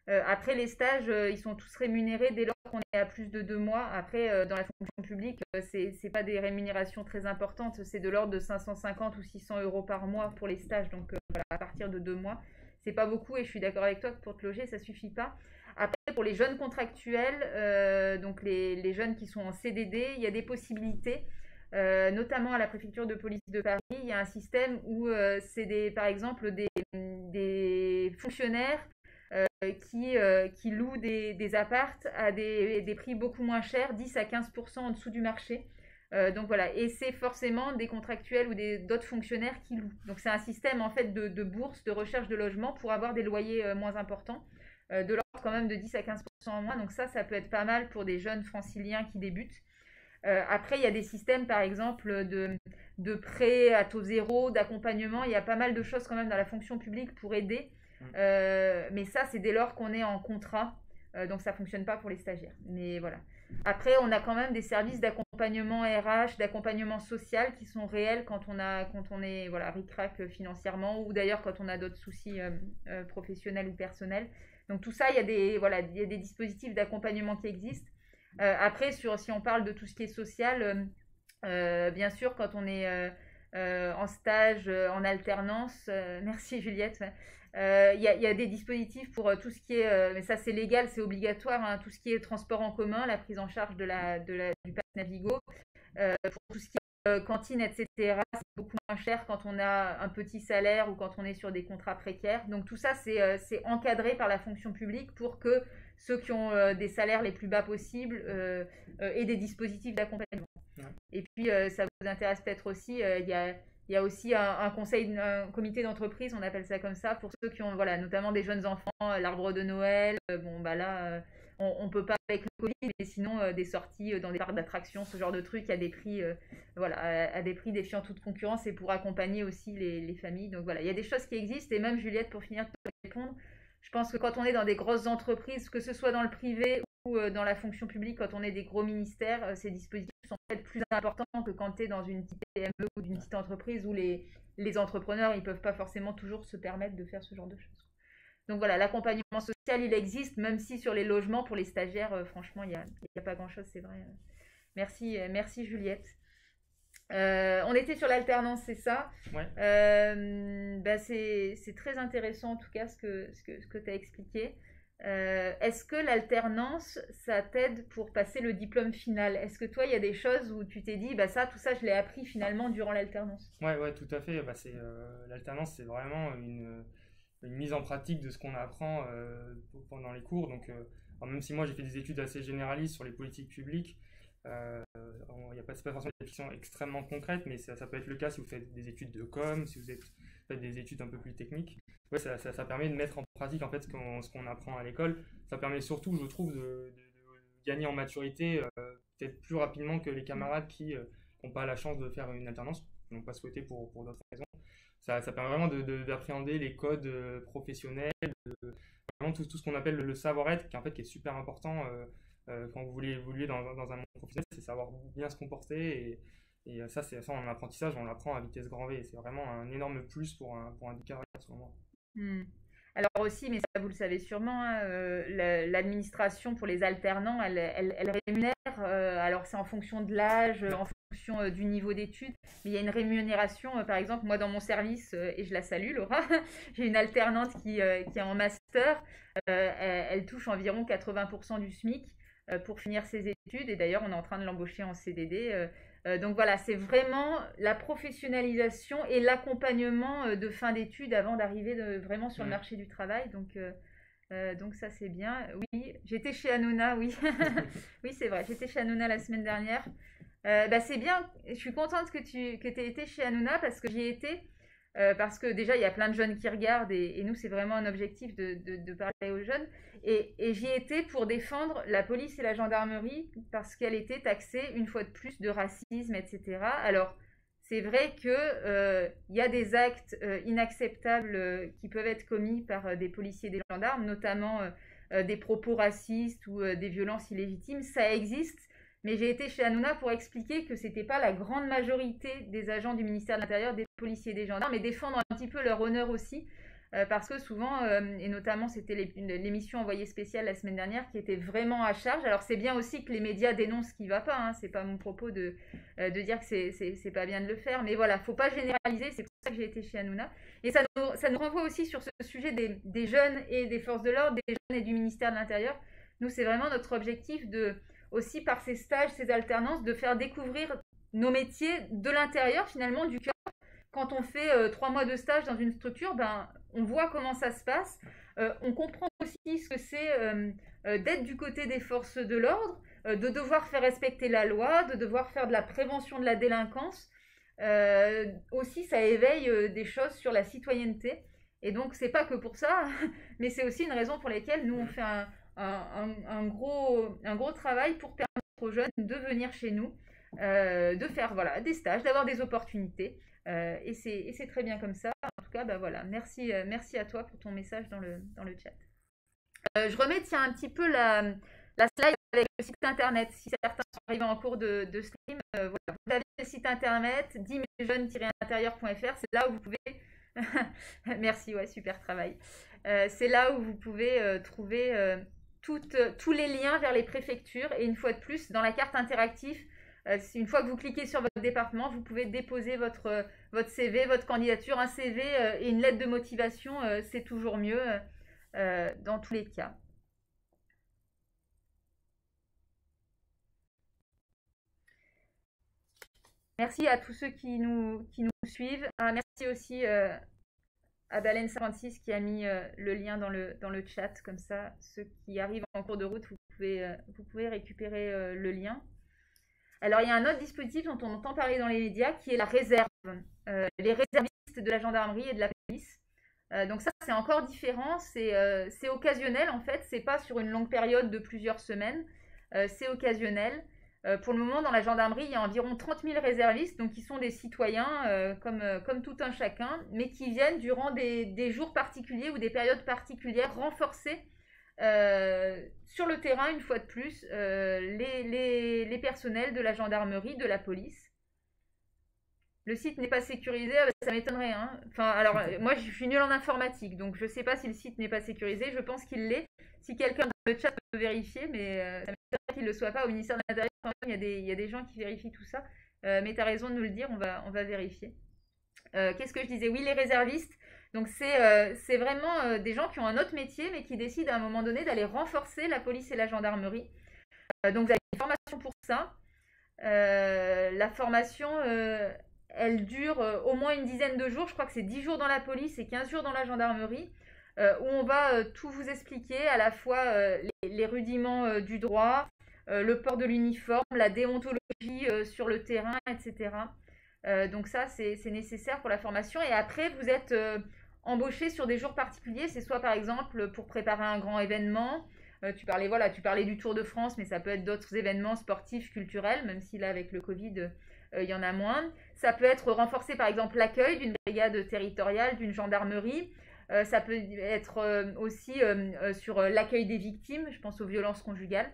Après, les stages, ils sont tous rémunérés dès lors qu'on est à plus de 2 mois. Après, dans la fonction publique, c'est pas des rémunérations très importantes. C'est de l'ordre de 550 ou 600 euros par mois pour les stages. Donc, voilà, à partir de 2 mois. C'est pas beaucoup et je suis d'accord avec toi que pour te loger, ça suffit pas. Après, pour les jeunes contractuels, donc les jeunes qui sont en CDD, il y a des possibilités. Notamment à la préfecture de police de Paris, il y a un système où c'est par exemple des fonctionnaires qui louent des appartes à des prix beaucoup moins chers, 10 à 15% en dessous du marché. Donc voilà, et c'est forcément des contractuels ou d'autres fonctionnaires qui louent. Donc c'est un système en fait de bourse, de recherche de logement pour avoir des loyers moins importants, de l'ordre quand même de 10 à 15% en moins. Donc ça peut être pas mal pour des jeunes franciliens qui débutent. Après, il y a des systèmes, par exemple, de prêts à taux zéro, d'accompagnement. Il y a pas mal de choses quand même dans la fonction publique pour aider. Mais ça, c'est dès lors qu'on est en contrat. Donc, ça ne fonctionne pas pour les stagiaires. Mais voilà. Après, on a quand même des services d'accompagnement RH, d'accompagnement social qui sont réels quand on est voilà, ric-rac financièrement ou d'ailleurs quand on a d'autres soucis professionnels ou personnels. Donc, tout ça, il y a des dispositifs d'accompagnement qui existent. Après, si on parle de tout ce qui est social, bien sûr, quand on est en stage, en alternance, merci Juliette, il y a des dispositifs pour tout ce qui est, mais ça c'est légal, c'est obligatoire, hein, tout ce qui est transport en commun, la prise en charge du pass Navigo, pour tout ce qui est cantine, etc. C'est beaucoup moins cher quand on a un petit salaire ou quand on est sur des contrats précaires. Donc tout ça, c'est encadré par la fonction publique pour que ceux qui ont des salaires les plus bas possibles aient des dispositifs d'accompagnement. Ouais. Et puis, ça vous intéresse peut-être aussi, il y a aussi un comité d'entreprise, on appelle ça comme ça, pour ceux qui ont notamment des jeunes enfants, l'arbre de Noël. On peut pas avec le Covid, mais sinon des sorties dans des parcs d'attractions, ce genre de trucs à des prix, à des prix défiant toute concurrence et pour accompagner aussi les familles. Donc voilà, il y a des choses qui existent. Et même Juliette, pour finir de répondre, je pense que quand on est dans des grosses entreprises, que ce soit dans le privé ou dans la fonction publique, quand on est des gros ministères, ces dispositifs sont peut-être plus importants que quand tu es dans une petite PME ou d'une petite entreprise où les entrepreneurs, ils peuvent pas forcément toujours se permettre de faire ce genre de choses. Donc voilà, l'accompagnement social, il existe, même si sur les logements, pour les stagiaires, franchement, il n'y a pas grand-chose, c'est vrai. Merci Juliette. On était sur l'alternance, c'est ça. Ouais. C'est très intéressant en tout cas ce que tu as expliqué. Est-ce que l'alternance, ça t'aide pour passer le diplôme final? Est-ce que toi, il y a des choses où tu t'es dit, tout ça, je l'ai appris finalement durant l'alternance? Ouais, tout à fait. L'alternance, c'est vraiment une mise en pratique de ce qu'on apprend pendant les cours. Donc, même si moi, j'ai fait des études assez généralistes sur les politiques publiques, c'est pas forcément des questions extrêmement concrètes, mais ça peut être le cas si vous faites des études de com, si vous faites des études un peu plus techniques. Ouais, ça permet de mettre en pratique en fait ce qu'on apprend à l'école. Ça permet surtout, je trouve, de gagner en maturité peut-être plus rapidement que les camarades qui n'ont pas la chance de faire une alternance, qui n'ont pas souhaité pour d'autres raisons. Ça permet vraiment d'appréhender les codes professionnels, vraiment tout ce qu'on appelle le savoir-être, qui est super important quand vous voulez évoluer dans un monde professionnel, c'est savoir bien se comporter et ça en apprentissage, on l'apprend à vitesse grand V. C'est vraiment un énorme plus pour un carrière selon moi. Alors aussi, mais ça vous le savez sûrement, hein, l'administration pour les alternants, elle rémunère, alors c'est en fonction de l'âge, en fonction du niveau d'études, mais il y a une rémunération, par exemple, moi dans mon service, et je la salue Laura, j'ai une alternante qui est en master, elle touche environ 80% du SMIC, pour finir ses études. Et d'ailleurs, on est en train de l'embaucher en CDD. Donc voilà, c'est vraiment la professionnalisation et l'accompagnement de fin d'études avant d'arriver vraiment sur le marché du travail. Donc ça, c'est bien. Oui, j'étais chez Hanouna, oui. Oui, c'est vrai, j'étais chez Hanouna la semaine dernière. C'est bien, je suis contente que tu aies été chez Hanouna parce que j'y ai été. Parce que déjà, il y a plein de jeunes qui regardent et nous, c'est vraiment un objectif de parler aux jeunes. Et j'y étais pour défendre la police et la gendarmerie parce qu'elle était taxée, une fois de plus, de racisme, etc. Alors, c'est vrai qu'il y a des actes inacceptables qui peuvent être commis par des policiers et des gendarmes, notamment des propos racistes ou des violences illégitimes. Ça existe. Mais j'ai été chez Hanouna pour expliquer que ce n'était pas la grande majorité des agents du ministère de l'Intérieur, des policiers et des gendarmes, mais défendre un petit peu leur honneur aussi, parce que souvent, et notamment c'était l'émission Envoyé spécial la semaine dernière qui était vraiment à charge. Alors c'est bien aussi que les médias dénoncent ce qui ne va pas, hein, c'est pas mon propos de dire que c'est pas bien de le faire, mais voilà, faut pas généraliser, c'est pour ça que j'ai été chez Hanouna. Et ça nous renvoie aussi sur ce sujet des jeunes et des forces de l'ordre, des jeunes et du ministère de l'Intérieur. Nous, c'est vraiment notre objectif aussi par ces stages, ces alternances, de faire découvrir nos métiers de l'intérieur, finalement, du cœur. Quand on fait 3 mois de stage dans une structure, on voit comment ça se passe. On comprend aussi ce que c'est d'être du côté des forces de l'ordre, de devoir faire respecter la loi, de devoir faire de la prévention de la délinquance. Aussi, ça éveille des choses sur la citoyenneté. Et donc, c'est pas que pour ça, mais c'est aussi une raison pour laquelle nous, on fait un gros travail pour permettre aux jeunes de venir chez nous, de faire des stages, d'avoir des opportunités. Et c'est très bien comme ça. En tout cas, merci à toi pour ton message dans le chat. Je remets un petit peu la slide avec le site internet. Si certains sont arrivés en cours de stream, vous avez le site internet 10 000jeunes-intérieur.fr. C'est là où vous pouvez... Merci, ouais, super travail. C'est là où vous pouvez trouver tous les liens vers les préfectures. Et une fois de plus, dans la carte interactive, une fois que vous cliquez sur votre département, vous pouvez déposer votre CV, votre candidature, un CV et une lettre de motivation. C'est toujours mieux dans tous les cas. Merci à tous ceux qui nous suivent. Merci aussi à Baleine56 qui a mis le lien dans le chat. Comme ça, ceux qui arrivent en cours de route, vous pouvez récupérer le lien. Alors, il y a un autre dispositif dont on entend parler dans les médias qui est la réserve. Les réservistes de la gendarmerie et de la police. Donc ça, c'est encore différent. C'est occasionnel, en fait. C'est pas sur une longue période de plusieurs semaines. C'est occasionnel. Pour le moment, dans la gendarmerie, il y a environ 30 000 réservistes, donc qui sont des citoyens comme tout un chacun, mais qui viennent durant des jours particuliers ou des périodes particulières renforcer sur le terrain, une fois de plus, les personnels de la gendarmerie, de la police. Le site n'est pas sécurisé, ça m'étonnerait. Hein. Enfin, alors, moi, je suis nulle en informatique, donc je ne sais pas si le site n'est pas sécurisé. Je pense qu'il l'est. Si quelqu'un dans le chat peut vérifier, mais ça m'étonnerait qu'il ne le soit pas. Au ministère de l'Intérieur, il y a des gens qui vérifient tout ça. Mais tu as raison de nous le dire, on va vérifier. Qu'est-ce que je disais? Oui, les réservistes. Donc, c'est vraiment des gens qui ont un autre métier, mais qui décident à un moment donné d'aller renforcer la police et la gendarmerie. Donc, vous avez une formation pour ça. La formation... elle dure au moins une dizaine de jours. Je crois que c'est 10 jours dans la police et 15 jours dans la gendarmerie, où on va tout vous expliquer, à la fois les rudiments du droit, le port de l'uniforme, la déontologie sur le terrain, etc. Donc ça, c'est nécessaire pour la formation. Et après, vous êtes embauché sur des jours particuliers. C'est soit, par exemple, pour préparer un grand événement. Tu parlais du Tour de France, mais ça peut être d'autres événements sportifs, culturels, même si là, avec le Covid... il y en a moins. Ça peut être renforcer par exemple l'accueil d'une brigade territoriale, d'une gendarmerie. Ça peut être aussi sur l'accueil des victimes, je pense aux violences conjugales.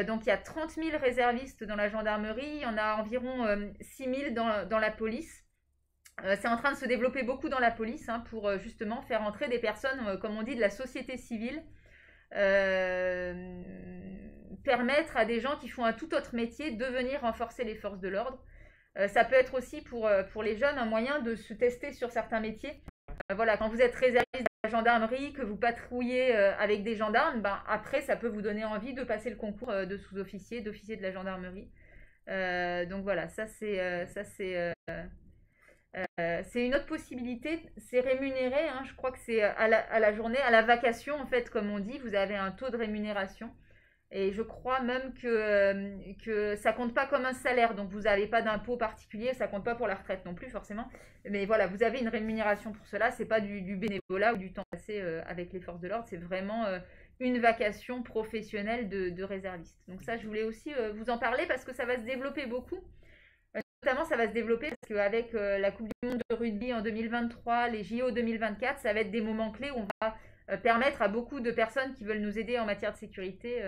Donc il y a 30 000 réservistes dans la gendarmerie, il y en a environ 6 000 dans la police. C'est en train de se développer beaucoup dans la police pour justement faire entrer des personnes, comme on dit, de la société civile. Permettre à des gens qui font un tout autre métier de venir renforcer les forces de l'ordre. Ça peut être aussi pour les jeunes un moyen de se tester sur certains métiers. Quand vous êtes réserviste la gendarmerie, que vous patrouillez avec des gendarmes, ben, après, ça peut vous donner envie de passer le concours de sous-officier, d'officier de la gendarmerie. Donc voilà, c'est une autre possibilité. C'est rémunéré, hein, je crois que c'est à la journée, à la vacation, en fait, comme on dit, vous avez un taux de rémunération. Et je crois même que ça compte pas comme un salaire, donc vous n'avez pas d'impôt particulier, ça compte pas pour la retraite non plus forcément. Mais voilà, vous avez une rémunération pour cela, c'est pas du bénévolat ou du temps passé avec les forces de l'ordre, c'est vraiment une vacation professionnelle de réserviste. Donc ça, je voulais aussi vous en parler parce que ça va se développer beaucoup. Notamment, ça va se développer parce qu'avec la Coupe du Monde de rugby en 2023, les JO 2024, ça va être des moments clés où on va permettre à beaucoup de personnes qui veulent nous aider en matière de sécurité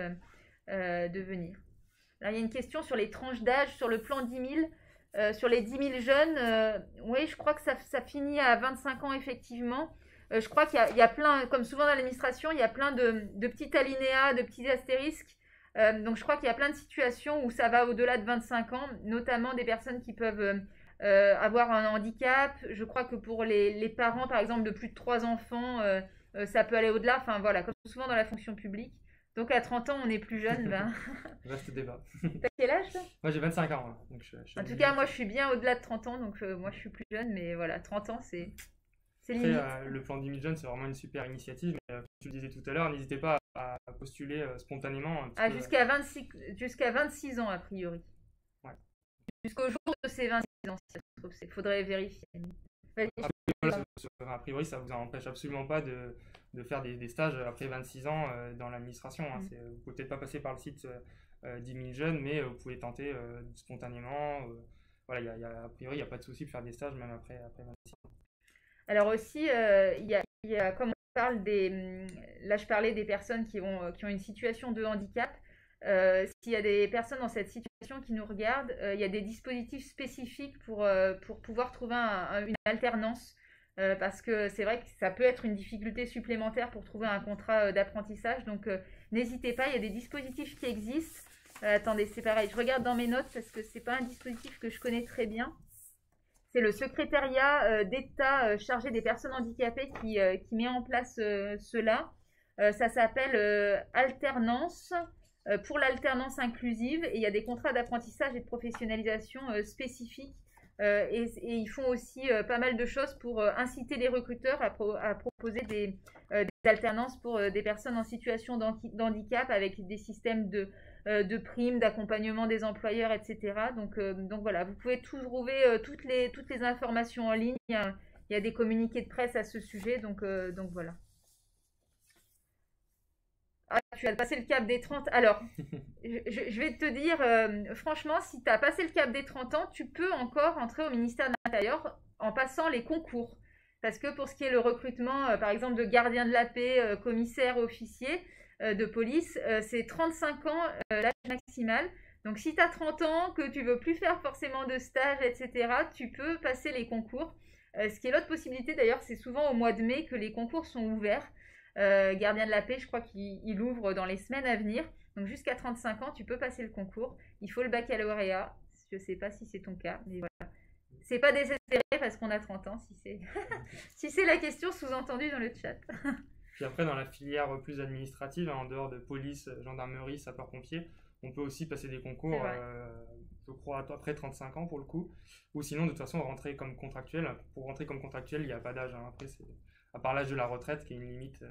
de venir. Alors, il y a une question sur les tranches d'âge, sur le plan 10 000, sur les 10 000 jeunes. Oui, je crois que ça finit à 25 ans, effectivement. Je crois qu'il y a plein, comme souvent dans l'administration, il y a plein de petits alinéas, de petits astérisques. Donc, je crois qu'il y a plein de situations où ça va au-delà de 25 ans, notamment des personnes qui peuvent avoir un handicap. Je crois que pour les parents, par exemple, de plus de 3 enfants, ça peut aller au-delà. Enfin, voilà, comme souvent dans la fonction publique. Donc à 30 ans, on est plus jeune. Ben... Vaste débat. T'as quel âge toi? Moi j'ai 25 ans. Hein, donc en tout cas, moi je suis bien au-delà de 30 ans, donc moi je suis plus jeune, mais voilà, 30 ans c'est limite. Le plan 10 000 jeunes, c'est vraiment une super initiative. Mais, comme tu le disais tout à l'heure, n'hésitez pas à postuler spontanément. Jusqu'à 26 ans a priori. Ouais. Jusqu'au jour de ces 26 ans, il faudrait vérifier. A priori, ça ne vous empêche absolument pas de faire des stages après 26 ans dans l'administration. Hein. Vous pouvez peut-être pas passer par le site 10 000 jeunes, mais vous pouvez tenter spontanément. Voilà, a priori, il n'y a pas de souci de faire des stages même après 26 ans. Alors aussi, comme on parle là je parlais des personnes qui ont une situation de handicap. S'il y a des personnes dans cette situation qui nous regardent, il y a des dispositifs spécifiques pour pouvoir trouver une alternance. Parce que c'est vrai que ça peut être une difficulté supplémentaire pour trouver un contrat d'apprentissage. Donc, n'hésitez pas, il y a des dispositifs qui existent. Attendez, c'est pareil, je regarde dans mes notes parce que ce n'est pas un dispositif que je connais très bien. C'est le secrétariat d'État chargé des personnes handicapées qui met en place cela. Ça s'appelle alternance pour l'alternance inclusive. Et il y a des contrats d'apprentissage et de professionnalisation spécifiques. Et ils font aussi pas mal de choses pour inciter les recruteurs à proposer des alternances pour des personnes en situation d'handicap avec des systèmes de primes, d'accompagnement des employeurs, etc. Donc voilà, vous pouvez trouver toutes les informations en ligne. Il y a des communiqués de presse à ce sujet, donc voilà. Ah, tu as passé le cap des 30. Alors, je vais te dire, franchement, si tu as passé le cap des 30 ans, tu peux encore entrer au ministère de l'Intérieur en passant les concours. Parce que pour ce qui est le recrutement, par exemple, de gardien de la paix, commissaire, officier de police, c'est 35 ans l'âge maximal. Donc, si tu as 30 ans, que tu veux plus faire forcément de stage, etc., tu peux passer les concours. Ce qui est l'autre possibilité, d'ailleurs, c'est souvent au mois de mai que les concours sont ouverts. Gardien de la paix, je crois qu'il ouvre dans les semaines à venir. Donc jusqu'à 35 ans, tu peux passer le concours. Il faut le baccalauréat. Je ne sais pas si c'est ton cas, mais voilà. C'est pas désespéré parce qu'on a 30 ans, si c'est la question sous-entendue dans le chat. Puis après, dans la filière plus administrative, en dehors de police, gendarmerie, sapeurs-pompiers, on peut aussi passer des concours, je crois, après 35 ans pour le coup. Ou sinon, de toute façon, rentrer comme contractuel. Pour rentrer comme contractuel, il n'y a pas d'âge. Hein. Après, c'est à part l'âge de la retraite qui est une limite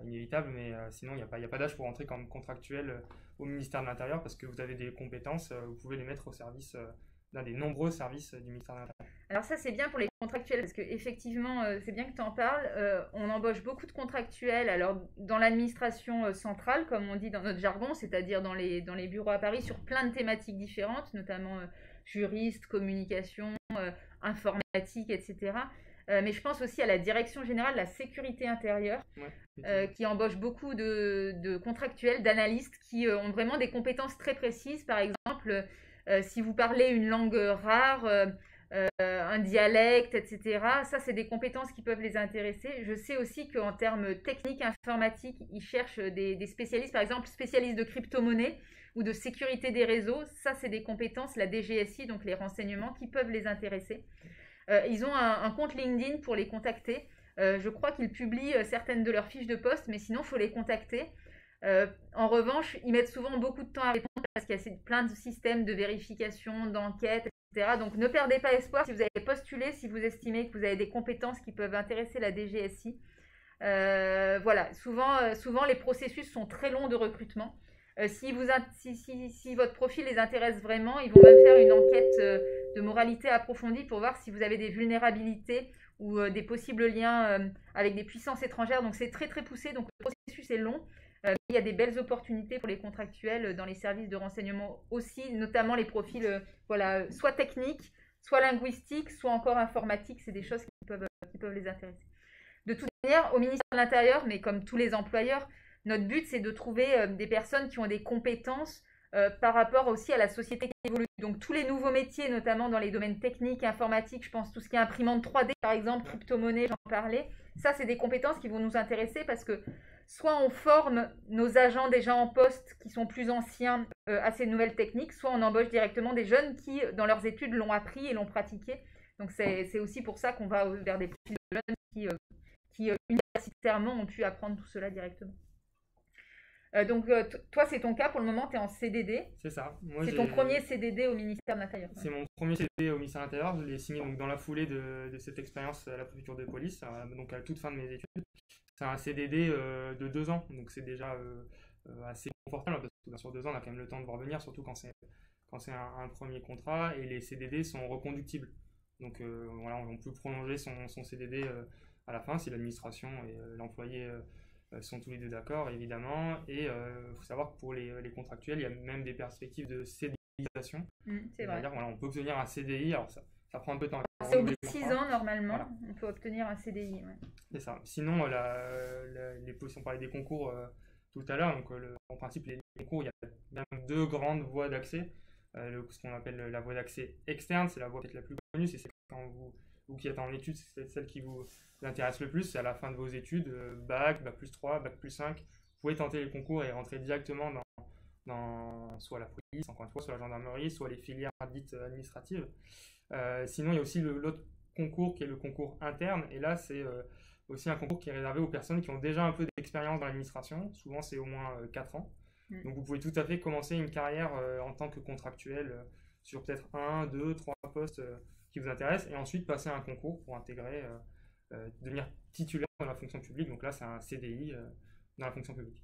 inévitable, mais sinon il n'y a pas d'âge pour entrer comme contractuel au ministère de l'Intérieur parce que vous avez des compétences, vous pouvez les mettre au service d'un des nombreux services du ministère de l'Intérieur. Alors ça c'est bien pour les contractuels parce qu'effectivement c'est bien que tu en parles, on embauche beaucoup de contractuels alors dans l'administration centrale comme on dit dans notre jargon, c'est-à-dire dans les bureaux à Paris sur plein de thématiques différentes, notamment juristes, communication, informatique, etc. Mais je pense aussi à la Direction Générale de la Sécurité Intérieure, qui embauche beaucoup de contractuels, d'analystes qui ont vraiment des compétences très précises. Par exemple, si vous parlez une langue rare, un dialecte, etc., ça, c'est des compétences qui peuvent les intéresser. Je sais aussi qu'en termes techniques, informatiques, ils cherchent des spécialistes, par exemple, spécialistes de crypto-monnaie ou de sécurité des réseaux. Ça, c'est des compétences, la DGSI, donc les renseignements, qui peuvent les intéresser. Ils ont un compte LinkedIn pour les contacter. Je crois qu'ils publient certaines de leurs fiches de poste, mais sinon, il faut les contacter. En revanche, ils mettent souvent beaucoup de temps à répondre parce qu'il y a plein de systèmes de vérification, d'enquête, etc. Donc, ne perdez pas espoir si vous avez postulé, si vous estimez que vous avez des compétences qui peuvent intéresser la DGSI. Voilà, souvent les processus sont très longs de recrutement. Si votre profil les intéresse vraiment, ils vont même faire une enquête de moralité approfondie pour voir si vous avez des vulnérabilités ou des possibles liens avec des puissances étrangères. Donc c'est très très poussé, donc le processus est long. Il y a des belles opportunités pour les contractuels dans les services de renseignement aussi, notamment les profils voilà, soit techniques, soit linguistiques, soit encore informatiques. C'est des choses qui peuvent les intéresser. De toute manière, au ministère de l'Intérieur, mais comme tous les employeurs, notre but, c'est de trouver des personnes qui ont des compétences par rapport aussi à la société qui évolue. Donc, tous les nouveaux métiers, notamment dans les domaines techniques, informatiques, je pense tout ce qui est imprimante 3D, par exemple, crypto-monnaie, j'en parlais. Ça, c'est des compétences qui vont nous intéresser parce que soit on forme nos agents déjà en poste qui sont plus anciens à ces nouvelles techniques, soit on embauche directement des jeunes qui, dans leurs études, l'ont appris et l'ont pratiqué. Donc, c'est aussi pour ça qu'on va vers des profils de jeunes qui universitairement ont pu apprendre tout cela directement. Donc, toi, c'est ton cas pour le moment, tu es en CDD. C'est ça. C'est ton premier CDD au ministère de l'Intérieur. C'est mon premier CDD au ministère de l'Intérieur. Je l'ai signé donc, dans la foulée de cette expérience à la préfecture de police, donc à la toute fin de mes études. C'est un CDD de 2 ans, donc c'est déjà assez confortable parce que sur 2 ans, on a quand même le temps de voir venir, surtout quand c'est un premier contrat et les CDD sont reconductibles. Donc voilà, on peut prolonger son CDD à la fin si l'administration et l'employé sont tous les deux d'accord, évidemment. Et il faut savoir que pour les contractuels, il y a même des perspectives de CDIsation. C'est vrai. Voilà, on peut obtenir un CDI, alors ça prend un peu de temps. C'est au bout de 6 ans, normalement, voilà. On peut obtenir un CDI. Ouais. C'est ça. Sinon, on parlait des concours tout à l'heure, donc en principe, les concours, il y a même 2 grandes voies d'accès. Ce qu'on appelle la voie d'accès externe, c'est la voie peut-être la plus connue, c'est quand vous qui êtes en études, c'est celle qui vous intéresse le plus, c'est à la fin de vos études, bac, bac plus 3, bac plus 5, vous pouvez tenter les concours et rentrer directement dans soit la police, encore une fois, soit la gendarmerie, soit les filières dites administratives. Sinon, il y a aussi l'autre concours qui est le concours interne, et là, c'est aussi un concours qui est réservé aux personnes qui ont déjà un peu d'expérience dans l'administration, souvent c'est au moins 4 ans. Donc vous pouvez tout à fait commencer une carrière en tant que contractuel sur peut-être 1, 2, 3 postes qui vous intéressent et ensuite passer un concours pour intégrer, devenir titulaire dans la fonction publique. Donc là, c'est un CDI dans la fonction publique.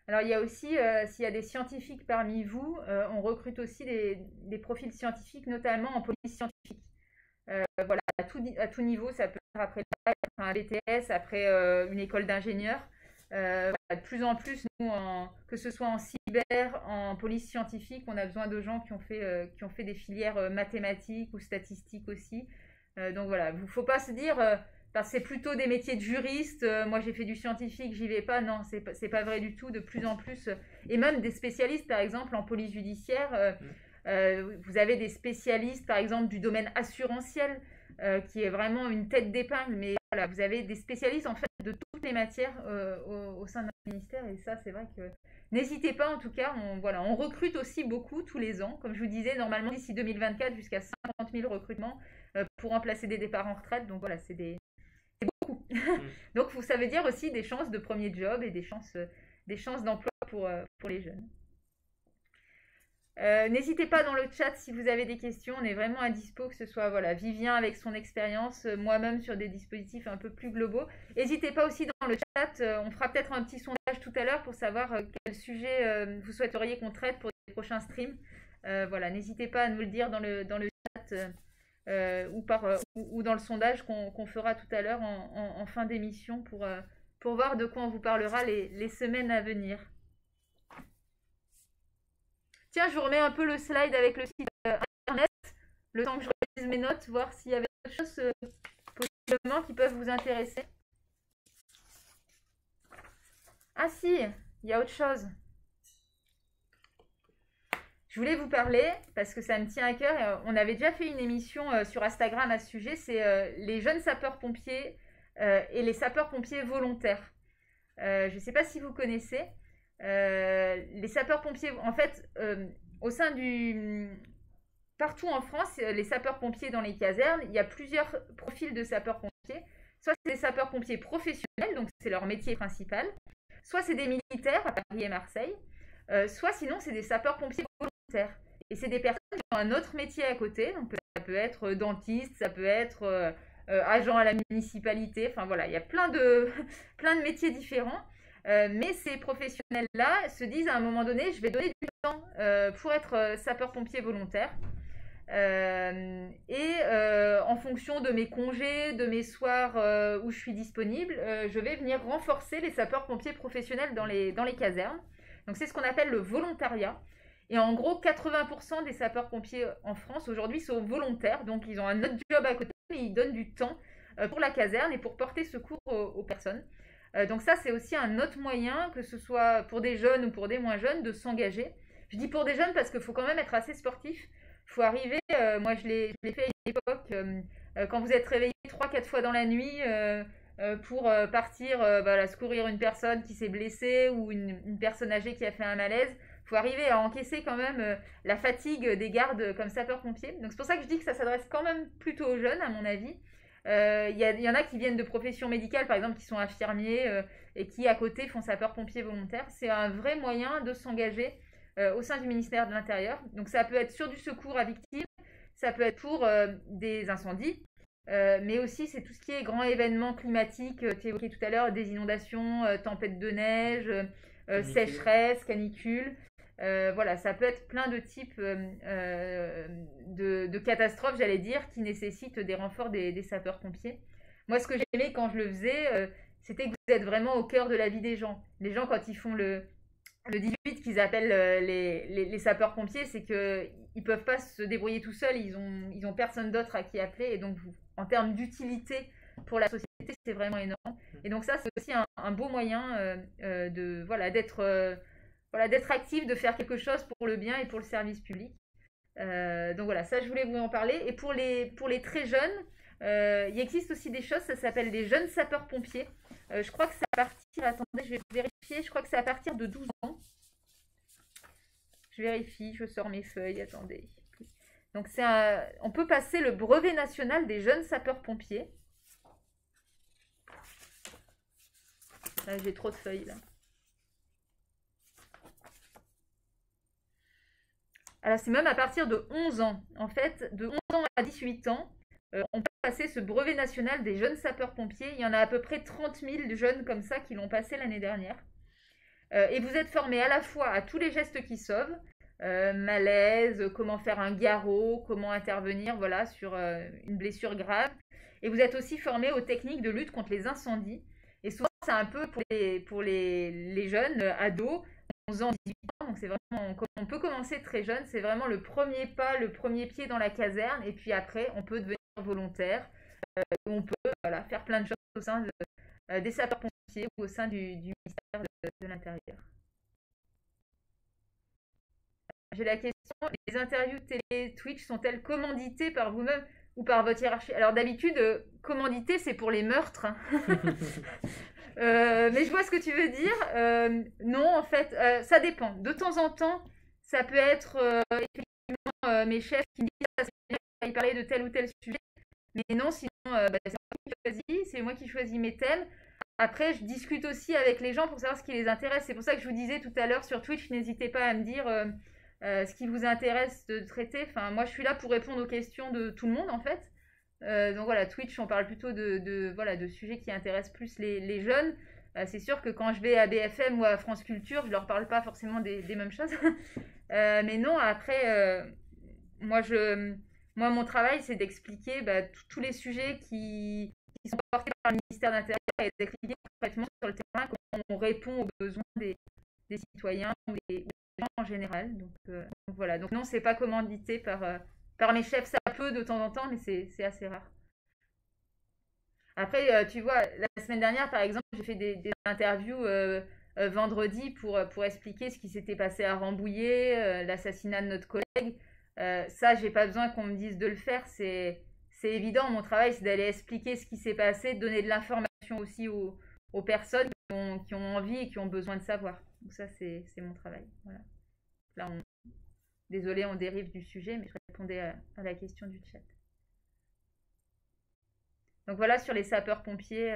Alors il y a aussi, s'il y a des scientifiques parmi vous, on recrute aussi des profils scientifiques, notamment en police scientifique. Voilà, à tout niveau, ça peut être après un BTS, après une école d'ingénieur. De plus en plus, nous, que ce soit en cyber, en police scientifique, on a besoin de gens qui ont fait des filières mathématiques ou statistiques aussi. Donc voilà, il ne faut pas se dire c'est plutôt des métiers de juriste, moi j'ai fait du scientifique, j'y vais pas. Non, c'est pas vrai du tout. De plus en plus, et même des spécialistes, par exemple en police judiciaire, vous avez des spécialistes, par exemple du domaine assurantiel, qui est vraiment une tête d'épingle, mais voilà, vous avez des spécialistes en fait de toutes les matières au sein d'un ministère, et ça c'est vrai que n'hésitez pas. En tout cas, on recrute aussi beaucoup tous les ans, comme je vous disais, normalement d'ici 2024 jusqu'à 50 000 recrutements pour remplacer des départs en retraite. Donc voilà, c'est beaucoup. Donc ça veut dire aussi des chances de premier job et des chances d'emploi pour les jeunes. N'hésitez pas dans le chat si vous avez des questions, on est vraiment à dispo, que ce soit Vivien avec son expérience, moi-même sur des dispositifs un peu plus globaux. N'hésitez pas aussi dans le chat, on fera peut-être un petit sondage tout à l'heure pour savoir quel sujet vous souhaiteriez qu'on traite pour les prochains streams. N'hésitez pas à nous le dire dans le chat ou dans le sondage qu'on fera tout à l'heure en fin d'émission pour voir de quoi on vous parlera les semaines à venir. Tiens, je vous remets un peu le slide avec le site internet, le temps que je relise mes notes, voir s'il y avait d'autres choses possiblement qui peuvent vous intéresser. Ah si, il y a autre chose. Je voulais vous parler, parce que ça me tient à cœur, on avait déjà fait une émission sur Instagram à ce sujet, c'est les jeunes sapeurs-pompiers et les sapeurs-pompiers volontaires. Je ne sais pas si vous connaissez. Les sapeurs-pompiers, en fait, partout en France, les sapeurs-pompiers dans les casernes, il y a plusieurs profils de sapeurs-pompiers. soit c'est des sapeurs-pompiers professionnels, donc c'est leur métier principal, soit c'est des militaires à Paris et Marseille, soit sinon c'est des sapeurs-pompiers volontaires. Et c'est des personnes qui ont un autre métier à côté, donc ça peut être dentiste, ça peut être agent à la municipalité, enfin voilà, il y a plein de, plein de métiers différents. Mais ces professionnels-là se disent à un moment donné, je vais donner du temps pour être sapeur-pompier volontaire. En fonction de mes congés, de mes soirs où je suis disponible, je vais venir renforcer les sapeurs-pompiers professionnels dans les casernes. Donc c'est ce qu'on appelle le volontariat. Et en gros, 80% des sapeurs-pompiers en France aujourd'hui sont volontaires. Donc ils ont un autre job à côté, mais ils donnent du temps pour la caserne et pour porter secours aux personnes. Donc ça, c'est aussi un autre moyen, que ce soit pour des jeunes ou pour des moins jeunes, de s'engager. Je dis pour des jeunes parce qu'il faut quand même être assez sportif. Il faut arriver, moi je l'ai fait à une époque, quand vous êtes réveillé 3-4 fois dans la nuit pour partir secourir une personne qui s'est blessée ou une personne âgée qui a fait un malaise. Il faut arriver à encaisser quand même la fatigue des gardes comme sapeurs-pompiers. Donc c'est pour ça que je dis que ça s'adresse quand même plutôt aux jeunes, à mon avis. Y en a qui viennent de professions médicales, par exemple, qui sont infirmiers et qui, à côté, font sapeurs-pompiers volontaires. C'est un vrai moyen de s'engager au sein du ministère de l'Intérieur. Donc ça peut être sur du secours à victimes, ça peut être pour des incendies, mais aussi c'est tout ce qui est grands événements climatiques, tu évoquais tout à l'heure, des inondations, tempêtes de neige, sécheresse, canicule. Voilà, ça peut être plein de types de catastrophes, j'allais dire, qui nécessitent des renforts des sapeurs-pompiers. Moi, ce que j'aimais quand je le faisais, c'était que vous êtes vraiment au cœur de la vie des gens. Les gens, quand ils font le 18 qu'ils appellent les sapeurs-pompiers, c'est qu'ils ne peuvent pas se débrouiller tout seuls, ils ont personne d'autre à qui appeler. Et donc, en termes d'utilité pour la société, c'est vraiment énorme. Et donc ça, c'est aussi un beau moyen d'être actif, de faire quelque chose pour le bien et pour le service public. Donc voilà, ça je voulais vous en parler. Et pour les très jeunes, il existe aussi des choses, ça s'appelle les jeunes sapeurs-pompiers. Je crois que c'est à partir, attendez, je vais vérifier, je crois que c'est à partir de 12 ans. Je vérifie, je sors mes feuilles, attendez. Donc on peut passer le brevet national des jeunes sapeurs-pompiers. Là, j'ai trop de feuilles là. Alors, c'est même à partir de 11 ans. En fait, de 11 ans à 18 ans, on peut passer ce brevet national des jeunes sapeurs-pompiers. Il y en a à peu près 30 000 jeunes comme ça qui l'ont passé l'année dernière. Et vous êtes formés à la fois à tous les gestes qui sauvent, malaise, comment faire un garrot, comment intervenir voilà, sur une blessure grave. Et vous êtes aussi formés aux techniques de lutte contre les incendies. Et souvent, c'est un peu pour les jeunes ados, 11 ans, 18 ans, donc c'est vraiment, on peut commencer très jeune, c'est vraiment le premier pas, le premier pied dans la caserne, et puis après, on peut devenir volontaire, on peut faire plein de choses au sein des sapeurs-pompiers ou au sein du ministère de l'Intérieur. J'ai la question, les interviews télé Twitch sont-elles commanditées par vous-même ou par votre hiérarchie? Alors d'habitude, commandité, c'est pour les meurtres. Mais je vois ce que tu veux dire. Non, en fait, ça dépend. De temps en temps, ça peut être effectivement mes chefs qui me disent ah, c'est bien, il parlait de tel ou tel sujet. Mais non, sinon, c'est moi qui choisis mes thèmes. Après, je discute aussi avec les gens pour savoir ce qui les intéresse. C'est pour ça que je vous disais tout à l'heure sur Twitch, n'hésitez pas à me dire ce qui vous intéresse de traiter. Enfin, moi, je suis là pour répondre aux questions de tout le monde, en fait. Donc voilà, Twitch, on parle plutôt de sujets qui intéressent plus les jeunes. C'est sûr que quand je vais à BFM ou à France Culture, je leur parle pas forcément des mêmes choses. Mais non, après, moi, mon travail, c'est d'expliquer tous les sujets qui sont portés par le ministère de l'Intérieur et d'expliquer concrètement sur le terrain comment on répond aux besoins des citoyens ou des gens en général. Donc voilà, donc non, c'est pas commandité par mes chefs, ça peut de temps en temps, mais c'est assez rare. Après, tu vois, la semaine dernière, par exemple, j'ai fait des interviews vendredi pour expliquer ce qui s'était passé à Rambouillet, l'assassinat de notre collègue. Ça, j'ai pas besoin qu'on me dise de le faire, c'est évident. Mon travail, c'est d'aller expliquer ce qui s'est passé, de donner de l'information aussi aux personnes qui ont envie et qui ont besoin de savoir. Donc ça, c'est mon travail. Voilà. Là, désolée, on dérive du sujet, mais je répondais à la question du chat. Donc voilà sur les sapeurs-pompiers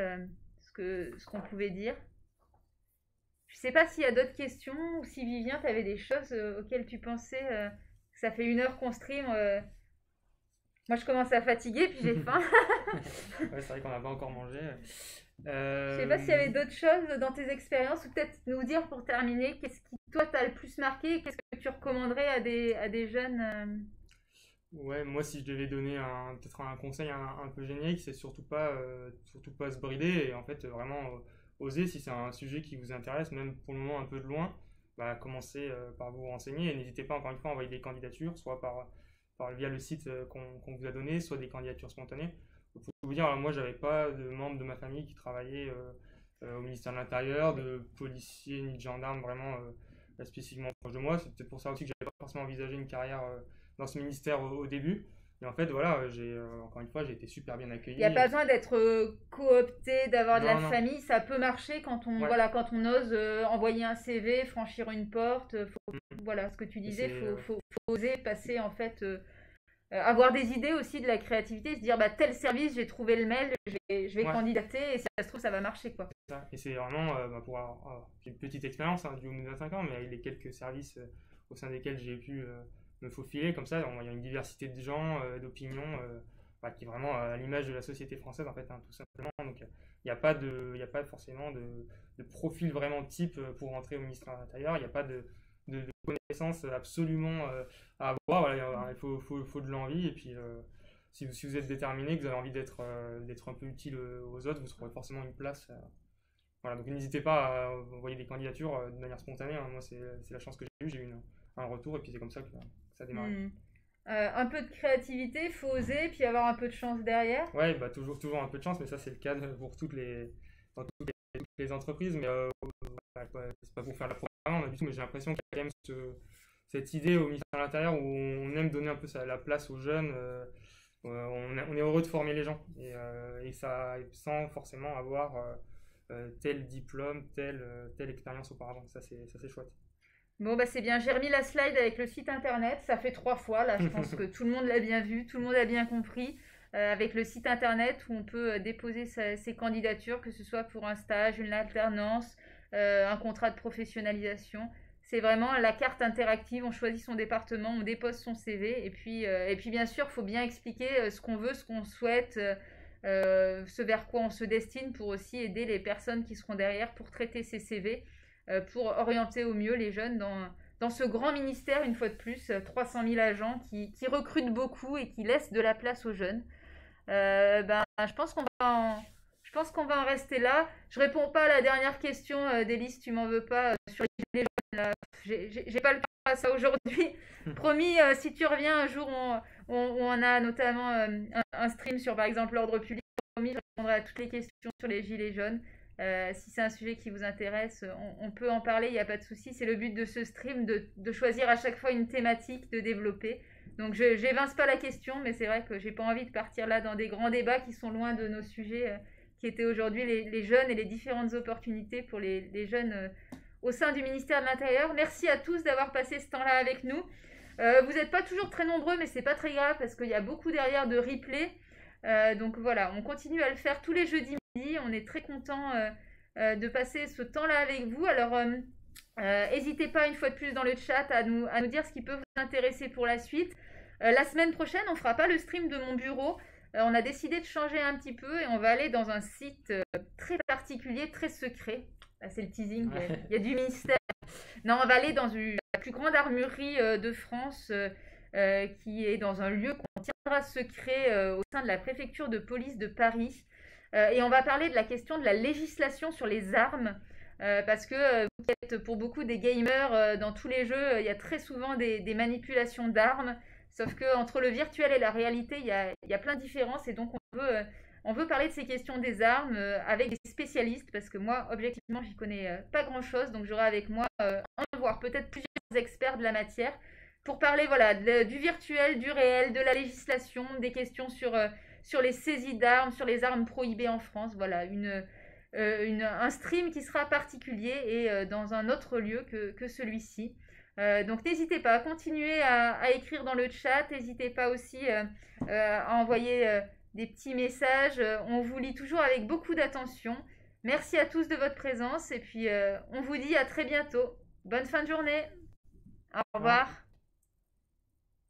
ce qu'on pouvait dire. Je sais pas s'il y a d'autres questions ou si Vivien, tu avais des choses auxquelles tu pensais. Ça fait 1 heure qu'on stream. Moi, je commence à fatiguer, puis j'ai faim. Ouais, c'est vrai qu'on n'a pas encore mangé. Je sais pas s'il y avait d'autres choses dans tes expériences ou peut-être nous dire pour terminer, qu'est-ce qui, toi, t'a le plus marqué et qu'est-ce que tu recommanderais à des jeunes Ouais, moi, si je devais donner peut-être un conseil un peu générique, c'est surtout pas se brider et en fait vraiment oser si c'est un sujet qui vous intéresse, même pour le moment un peu de loin, bah, commencez par vous renseigner et n'hésitez pas encore une fois à envoyer des candidatures, soit via le site qu'on vous a donné, soit des candidatures spontanées. Pour vous dire, moi, j'avais pas de membres de ma famille qui travaillaient au ministère de l'Intérieur, de policiers ni de gendarmes vraiment spécifiquement proche de moi. C'est peut-être pour ça aussi que j'avais pas forcément envisagé une carrière dans ce ministère au début. Et en fait, voilà, encore une fois, j'ai été super bien accueilli. Il n'y a pas besoin d'être coopté, d'avoir de la Non. famille. Ça peut marcher quand on, Ouais. voilà, quand on ose envoyer un CV, franchir une porte. Mm. Voilà, ce que tu disais, C'est, faut oser passer en fait. Avoir des idées aussi de la créativité, se dire bah, tel service, j'ai trouvé le mail, je vais Ouais. candidater et si ça se trouve, ça va marcher quoi. ça. Et c'est vraiment pour avoir une petite expérience du haut de 25 ans, mais avec les quelques services au sein desquels j'ai pu me faufiler comme ça, il y a une diversité de gens, d'opinions, qui est vraiment à l'image de la société française en fait, hein, tout simplement. Donc il n'y a pas forcément de profil vraiment type pour rentrer au ministère de l'Intérieur, il n'y a pas de connaissances absolument à avoir, voilà, il faut de l'envie et puis si vous êtes déterminé, que vous avez envie d'être un peu utile aux autres, vous trouverez forcément une place. Voilà, donc n'hésitez pas à envoyer des candidatures de manière spontanée. Hein. Moi, c'est la chance que j'ai eu un retour et puis c'est comme ça que ça a démarré. Un peu de créativité, faut oser, puis avoir un peu de chance derrière. Ouais, bah, toujours un peu de chance, mais ça, c'est le cas pour dans toutes les entreprises. Mais c'est pas pour faire la propagande du tout, mais j'ai l'impression qu'il y a quand même cette idée au ministère de l'Intérieur où on aime donner un peu la place aux jeunes. On est heureux de former les gens et ça sans forcément avoir tel diplôme, telle expérience auparavant. Ça c'est chouette. Bon, bah c'est bien, j'ai remis la slide avec le site internet, ça fait 3 fois, là je pense que tout le monde l'a bien vu, tout le monde a bien compris, avec le site internet où on peut déposer ses candidatures, que ce soit pour un stage, une alternance, un contrat de professionnalisation. C'est vraiment la carte interactive, on choisit son département, on dépose son CV, et puis bien sûr, il faut bien expliquer ce qu'on veut, ce qu'on souhaite, ce vers quoi on se destine pour aussi aider les personnes qui seront derrière pour traiter ces CV, pour orienter au mieux les jeunes dans ce grand ministère, une fois de plus, 300 000 agents qui recrutent beaucoup et qui laissent de la place aux jeunes. Je pense qu'on va en rester là. Je réponds pas à la dernière question d'Élise, tu m'en veux pas, sur les jeunes. Là. J'ai pas le temps à ça aujourd'hui. Promis, si tu reviens un jour où on a notamment un stream sur par exemple l'ordre public, promis, je répondrai à toutes les questions sur les gilets jaunes. Si c'est un sujet qui vous intéresse, on peut en parler, il n'y a pas de souci. C'est le but de ce stream, de choisir à chaque fois une thématique, de développer. Donc je n'évince pas la question, mais c'est vrai que j'ai pas envie de partir là dans des grands débats qui sont loin de nos sujets, qui étaient aujourd'hui les jeunes et les différentes opportunités pour les jeunes au sein du ministère de l'Intérieur. Merci à tous d'avoir passé ce temps-là avec nous. Vous n'êtes pas toujours très nombreux, mais c'est pas très grave parce qu'il y a beaucoup derrière de replay. Donc voilà, on continue à le faire tous les jeudis midi. On est très content de passer ce temps-là avec vous. Alors, n'hésitez pas une fois de plus dans le chat à nous dire ce qui peut vous intéresser pour la suite. La semaine prochaine, on ne fera pas le stream de mon bureau. On a décidé de changer un petit peu et on va aller dans un site très particulier, très secret. Là, c'est le teasing, il y a du mystère. Non, on va aller dans la plus grande armurerie de France, qui est dans un lieu qu'on tiendra secret au sein de la préfecture de police de Paris. Et on va parler de la question de la législation sur les armes. Parce que vous êtes pour beaucoup des gamers, dans tous les jeux, il y a très souvent des manipulations d'armes. Sauf qu'entre le virtuel et la réalité, il y a plein de différences. Et donc, on veut parler de ces questions des armes avec des spécialistes. Parce que moi, objectivement, j'y connais pas grand-chose. Donc, j'aurai avec moi voire peut-être plusieurs experts de la matière pour parler voilà, du virtuel, du réel, de la législation, des questions sur les saisies d'armes, sur les armes prohibées en France. Voilà, un stream qui sera particulier et dans un autre lieu que celui-ci. Donc n'hésitez pas à continuer à écrire dans le chat, n'hésitez pas aussi à envoyer des petits messages. On vous lit toujours avec beaucoup d'attention. Merci à tous de votre présence et puis on vous dit à très bientôt. Bonne fin de journée. Au revoir.